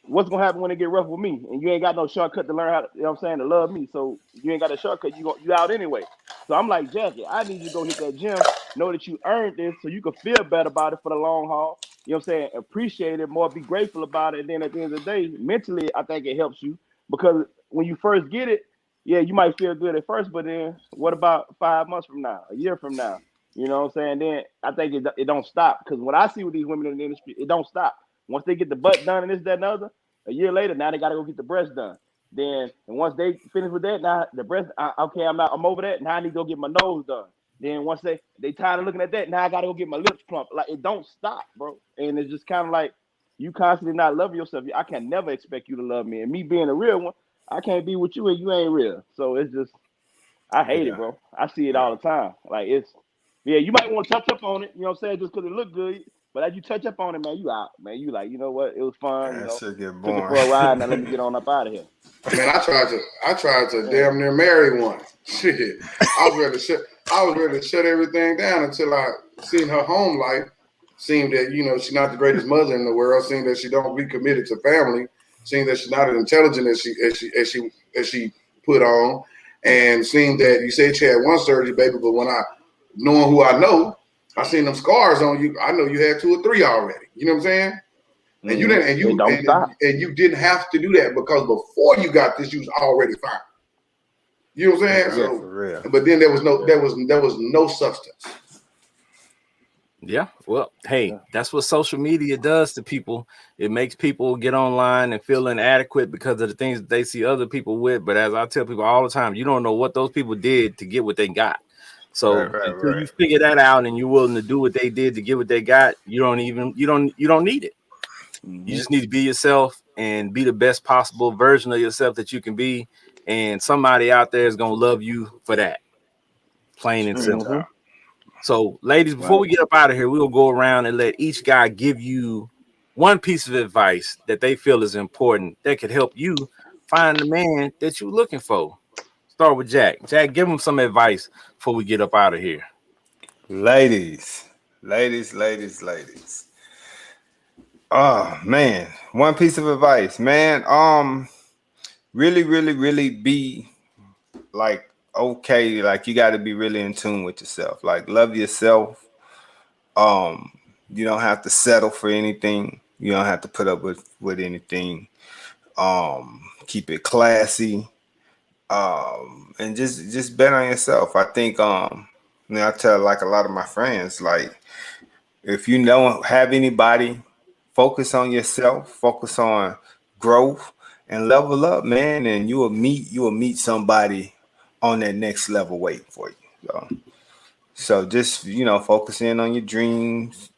What's gonna happen when it get rough with me? And you ain't got no shortcut to learn how to, you know what I'm saying, to love me. So you ain't got a shortcut, you out anyway. So I'm like, Jackie, I need you to go hit that gym, know that you earned this so you can feel better about it for the long haul. You know what I'm saying? Appreciate it more, be grateful about it. And then at the end of the day, mentally, I think it helps you because when you first get it, yeah, you might feel good at first, but then what about 5 months from now, a year from now? You know what I'm saying? Then I think it don't stop because what I see with these women in the industry, it don't stop. Once they get the butt done and this, that, and other, a year later, now they got to go get the breast done. Then, and once they finish with that, now the breast, okay, I'm over that. Now I need to go get my nose done. Then once they tired of looking at that, now I got to go get my lips plump. Like it don't stop, bro. And it's just kind of like you constantly not loving yourself. I can never expect you to love me. And me being a real one, I can't be with you and you ain't real. So it's just, I hate it, bro. I see it all the time. Like yeah, you might want to touch up on it, you know what I'm saying, just because it look good. But as you touch up on it, man, you out, man. You like, you know what? It was fun, That shit get took it boring. for a ride. Now let me get on up out of here. Man, I tried to damn near marry one. Shit, I was ready to shut everything down until I seen her home life. Seen that she's not the greatest mother in the world. Seen that she don't be committed to family. Seen that she's not as intelligent as she put on, and seeing that you said she had one surgery, baby, but when knowing who I know, I seen them scars on you. I know you had 2 or 3 already. You know what I'm saying? And you didn't, and you didn't have to do that because before you got this, you was already fine. You know what I'm saying? Yeah, So, for real. but then there was no substance. Yeah, well, hey, that's what social media does to people. It makes people get online and feel inadequate because of the things that they see other people with. But as I tell people all the time, you don't know what those people did to get what they got. So until you figure that out and you're willing to do what they did to get what they got, you don't need it. Mm-hmm. You just need to be yourself and be the best possible version of yourself that you can be. And somebody out there is gonna love you for that. Plain and simple. Mm-hmm. So, ladies, before we get up out of here, we'll go around and let each guy give you one piece of advice that they feel is important that could help you find the man that you're looking for. Start with Jack. Jack, give him some advice before we get up out of here. Ladies. Oh man, one piece of advice, man. Really be like okay. Like you got to be really in tune with yourself. Like love yourself. You don't have to settle for anything. You don't have to put up with anything. Keep it classy. And just bet on yourself. I think I tell like a lot of my friends, like if you don't have anybody, focus on yourself, focus on growth and level up, man, and you will meet somebody on that next level waiting for you. So just focus in on your dreams,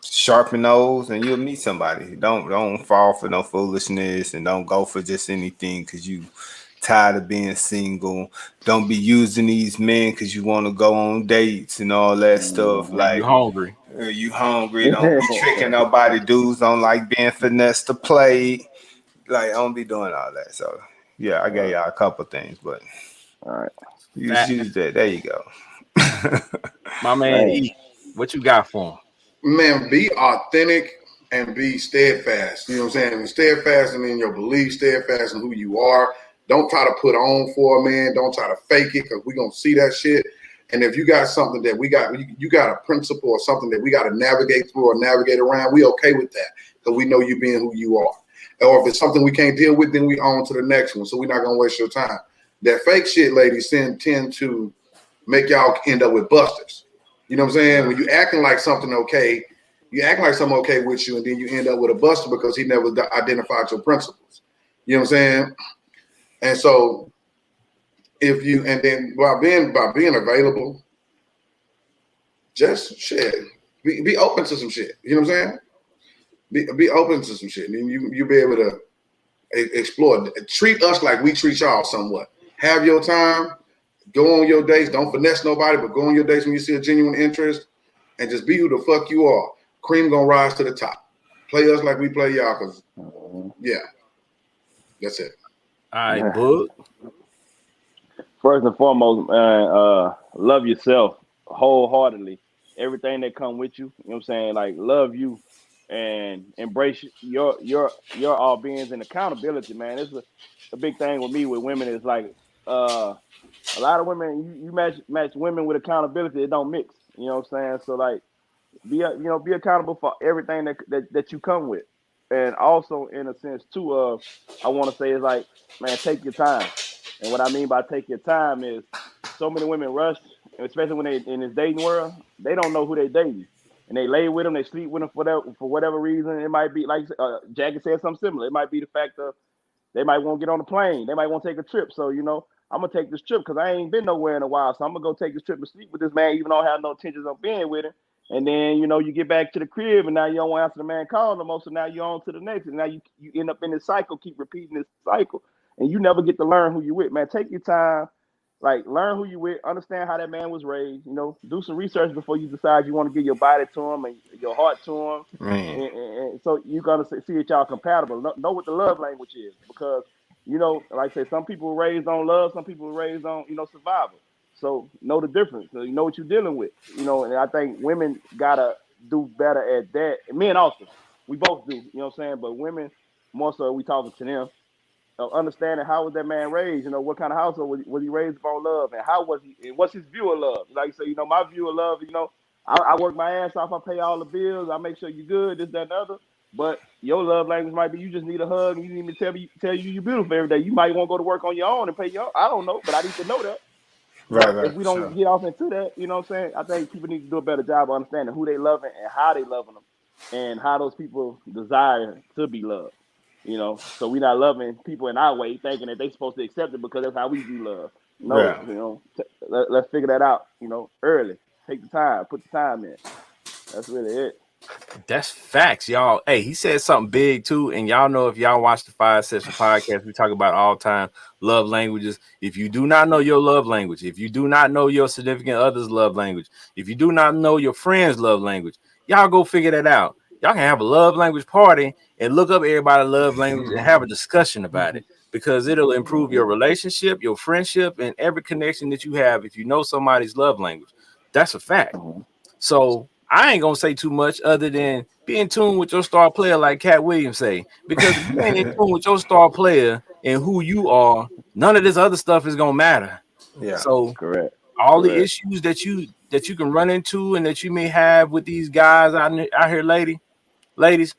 sharpen those, and you'll meet somebody. Don't fall for no foolishness, and don't go for just anything because you tired of being single. Don't be using these men because you want to go on dates and all that stuff. Like you hungry. Don't be tricking nobody. Dudes don't like being finessed to play. Like I don't be doing all that. So yeah, I gave y'all a couple things, but all right, use that. There you go. My man E, what you got for him? Man, be authentic and be steadfast. You know what I'm saying? And steadfast in your beliefs, steadfast in who you are. Don't try to put on for a man. Don't try to fake it because we're going to see that shit. And if you got something that you got a principle or something that we got to navigate through or navigate around, we okay with that because we know you being who you are. Or if it's something we can't deal with, then we on to the next one. So we're not gonna waste your time. That fake shit, ladies, tend to make y'all end up with busters. You know what I'm saying? When you acting like something okay, you act like something okay with you, and then you end up with a buster because he never identified your principles. You know what I'm saying? And so if you and then by being available, just shit. Be open to some shit. You know what I'm saying? Be open to some shit. And you'll be able to explore. Treat us like we treat y'all somewhat. Have your time. Go on your dates. Don't finesse nobody, but go on your dates when you see a genuine interest, and just be who the fuck you are. Cream gonna rise to the top. Play us like we play y'all, cause yeah, that's it. All right, Boog. First and foremost, man, love yourself wholeheartedly. Everything that come with you, you know what I'm saying? Like love you and embrace your all beings and accountability, man. It's a big thing with me with women is like a lot of women you match women with accountability, it don't mix. You know what I'm saying? So like be accountable for everything that you come with. And also in a sense too I want to say is like, man, take your time. And what I mean by take your time is so many women rush, especially when they in this dating world, they don't know who they dating. And they lay with them, they sleep with them for whatever reason. It might be like Jackie said something similar. It might be the fact of they might want to get on a plane. They might want to take a trip. So, I'm going to take this trip because I ain't been nowhere in a while. So I'm going to go take this trip and sleep with this man, even though I have no intentions of being with him. And then, you get back to the crib and now you don't want to answer the man call no more. So now you're on to the next. And now you end up in this cycle, keep repeating this cycle. And you never get to learn who you with, man. Take your time. Like, learn who you with. Understand how that man was raised. Do some research before you decide you want to give your body to him and your heart to him. And so you're going to see if y'all compatible. Know what the love language is. Because, like I say, some people were raised on love. Some people were raised on, survival. So know the difference. So you know what you're dealing with. And I think women got to do better at that. And men also. We both do. You know what I'm saying? But women, more so, we talking to them. Understanding how was that man raised, what kind of household was he raised upon love, and how was he, and what's his view of love? Like you say, my view of love, I work my ass off, I pay all the bills, I make sure you're good, this, that, and the other. But your love language might be you just need a hug, and you need me to tell you you're beautiful every day. You might want to go to work on your own and pay your own. I don't know, but I need to know that. But if we don't get off into that, you know what I'm saying? I think people need to do a better job of understanding who they loving and how they loving them, and how those people desire to be loved. So we're not loving people in our way, thinking that they're supposed to accept it because that's how we view love. No, let's figure that out, early. Take the time, put the time in. That's really it. That's facts, y'all. Hey, he said something big too, and y'all know if y'all watch the 5 Session podcast, we talk about all time love languages. If you do not know your love language, if you do not know your significant other's love language, if you do not know your friend's love language, y'all go figure that out. Y'all can have a love language party and look up everybody's love language and have a discussion about it, because it'll improve your relationship, your friendship, and every connection that you have if you know somebody's love language. That's a fact. So I ain't gonna say too much other than be in tune with your star player, like Cat Williams say. Because if you ain't in tune with your star player and who you are, none of this other stuff is gonna matter. Yeah. So Correct. all the issues that you can run into and that you may have with these guys out here, ladies,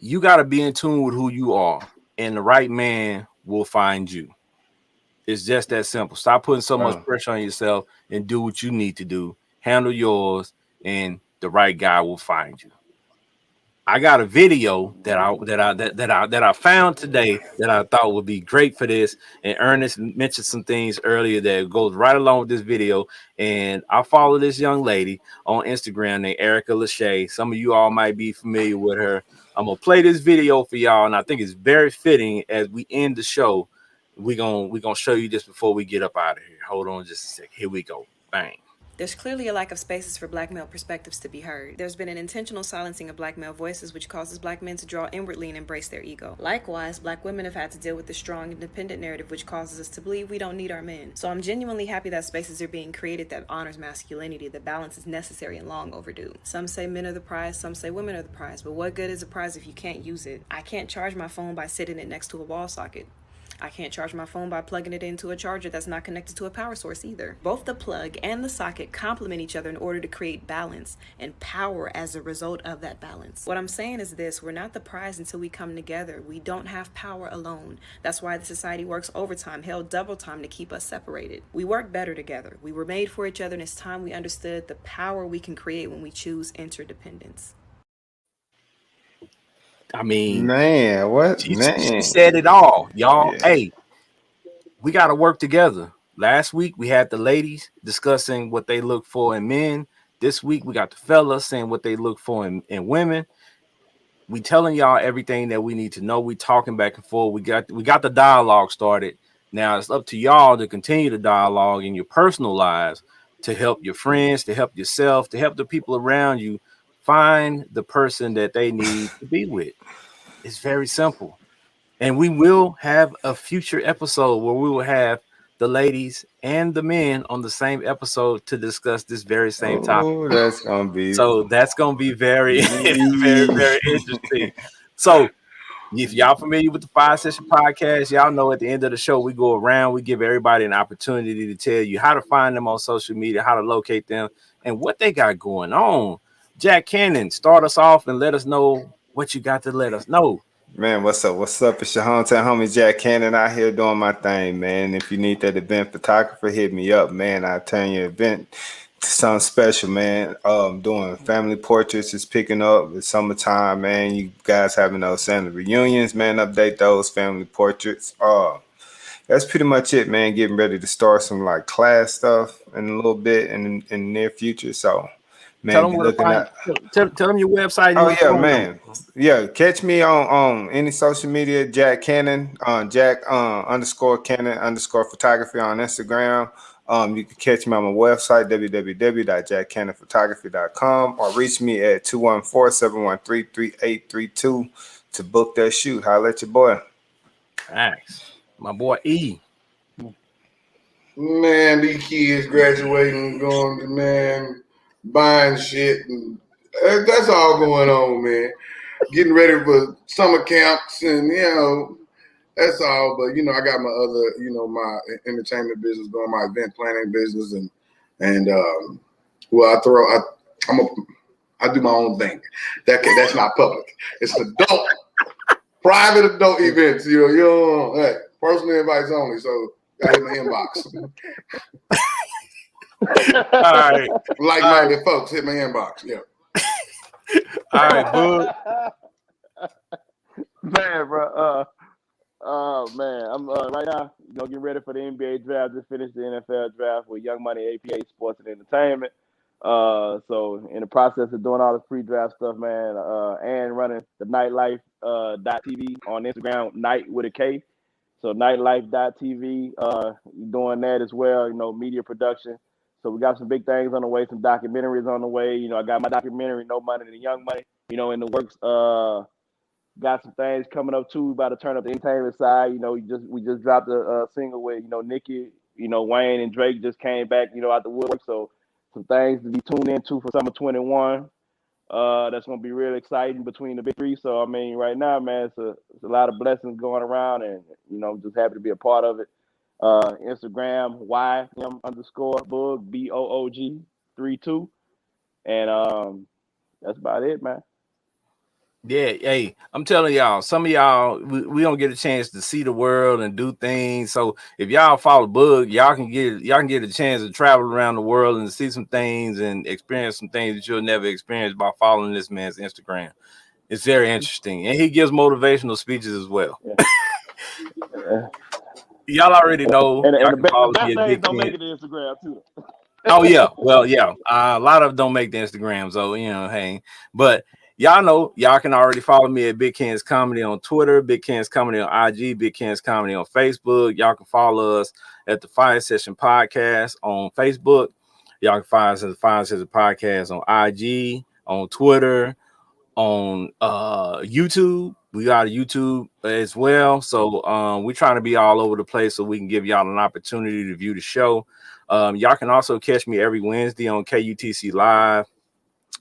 you gotta be in tune with who you are, and the right man will find you. It's just that simple. Stop putting so much pressure on yourself and do what you need to do. Handle yours, and the right guy will find you. I got a video that I found today that I thought would be great for this. And Ernest mentioned some things earlier that goes right along with this video. And I follow this young lady on Instagram named Erica Lachey. Some of you all might be familiar with her. I'm gonna play this video for y'all, and I think it's very fitting as we end the show. We're gonna show you this before we get up out of here. Hold on just a sec. Here we go. Bang. There's clearly a lack of spaces for black male perspectives to be heard. There's been an intentional silencing of black male voices, which causes black men to draw inwardly and embrace their ego. Likewise, black women have had to deal with the strong, independent narrative, which causes us to believe we don't need our men. So I'm genuinely happy that spaces are being created that honors masculinity. The balance is necessary and long overdue. Some say men are the prize, some say women are the prize, but what good is a prize if you can't use it? I can't charge my phone by sitting it next to a wall socket. I can't charge my phone by plugging it into a charger that's not connected to a power source either. Both the plug and the socket complement each other in order to create balance and power as a result of that balance. What I'm saying is this: we're not the prize until we come together. We don't have power alone. That's why the society works overtime, hell, double time to keep us separated. We work better together. We were made for each other, and it's time we understood the power we can create when we choose interdependence. I mean, Man, what she man? said it all, y'all. Yeah. Hey, we got to work together. Last week we had the ladies discussing what they look for in men. This week we got the fellas saying what they look for in women. We telling y'all everything that we need to know. We talking back and forth. We got the dialogue started. Now it's up to y'all to continue the dialogue in your personal lives, to help your friends, to help yourself, to help the people around you find the person that they need to be with. It's very simple. And we will have a future episode where we will have the ladies and the men on the same episode to discuss this very same topic. Oh, that's gonna be. So that's going to be very, very, very Yeesh. interesting. So if y'all familiar with the Five Session Podcast, y'all know at the end of the show, we go around, we give everybody an opportunity to tell you how to find them on social media, how to locate them, and what they got going on. Jack Cannon, start us off and let us know what you got to let us know. Man, what's up? What's up? It's your hometown homie Jack Cannon out here doing my thing, man. If you need that event photographer, hit me up, man. I'll turn your event to something special, man. Doing family portraits is picking up. It's summertime, man. You guys having those family reunions, man. Update those family portraits. That's pretty much it, man. Getting ready to start some like class stuff in a little bit in the near future. So, Tell man, them be where to looking find. at. Tell them your website and Oh your yeah, phone number. man. Yeah, catch me on any social media, Jack Cannon, Jack underscore Cannon underscore photography on Instagram. You can catch me on my website, www.jackcannonphotography.com, or reach me at 214-713-3832 to book that shoot. Holla at your boy. Thanks. My boy E. Man, these kids graduating, going to man, buying shit, and that's all going on, man. Getting ready for summer camps, and that's all. But I got my other, my entertainment business going, my event planning business, and well, I do my own thing. That's not public. It's adult, private adult events. Hey, personal invites only. So got in my inbox. All right. Like-minded folks hit my inbox. Yeah. All right, bud. Man, bro. Man, I'm right now, getting ready for the NBA draft. Just finished the NFL draft with Young Money, APA Sports and Entertainment. So in the process of doing all the pre-draft stuff, man, and running the nightlife .tv on Instagram, night with a K. So nightlife.tv, doing that as well, media production. So we got some big things on the way, some documentaries on the way. I got my documentary, No Money to Young Money, in the works. Got some things coming up too. About to turn up the entertainment side. We just dropped a single with Nicki, Wayne and Drake just came back, out the woodwork. So some things to be tuned into for summer 21. That's gonna be real exciting between the big three. So I mean, right now, man, it's a lot of blessings going around, and just happy to be a part of it. Instagram YM_Boog BOOG 32, and that's about it, man. Yeah, hey, I'm telling y'all, some of y'all, we don't get a chance to see the world and do things. So if y'all follow Bug, y'all can get a chance to travel around the world and see some things and experience some things that you'll never experience by following this man's Instagram. It's very interesting, and he gives motivational speeches as well. Yeah. Y'all already know. And, Y'all and the, can best, the follow me best at things Big don't Ken. make it to Instagram too. Oh yeah, well yeah, a lot of them don't make the Instagram, so hey, but y'all know y'all can already follow me at Big Ken's Comedy on Twitter, Big Ken's Comedy on IG, Big Ken's Comedy on Facebook. Y'all can follow us at the Fire Session Podcast on Facebook. Y'all can find us at the Fire Session Podcast on IG, on Twitter, on YouTube. We got a YouTube as well. So we're trying to be all over the place so we can give y'all an opportunity to view the show. Y'all can also catch me every Wednesday on KUTC Live.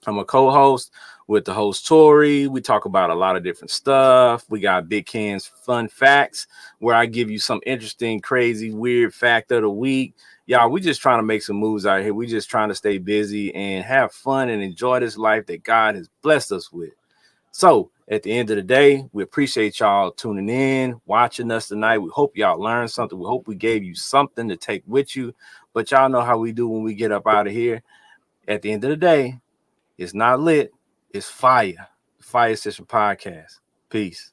I'm a co-host with the host Tori. We talk about a lot of different stuff. We got Big Ken's fun facts, where I give you some interesting, crazy, weird fact of the week. Y'all, we just trying to make some moves out here. We just trying to stay busy and have fun and enjoy this life that God has blessed us with. So at the end of the day, we appreciate y'all tuning in, watching us tonight. We hope y'all learned something. We hope we gave you something to take with you. But y'all know how we do when we get up out of here. At the end of the day, it's not lit, it's fire. The Fiyah Session Podcast. Peace.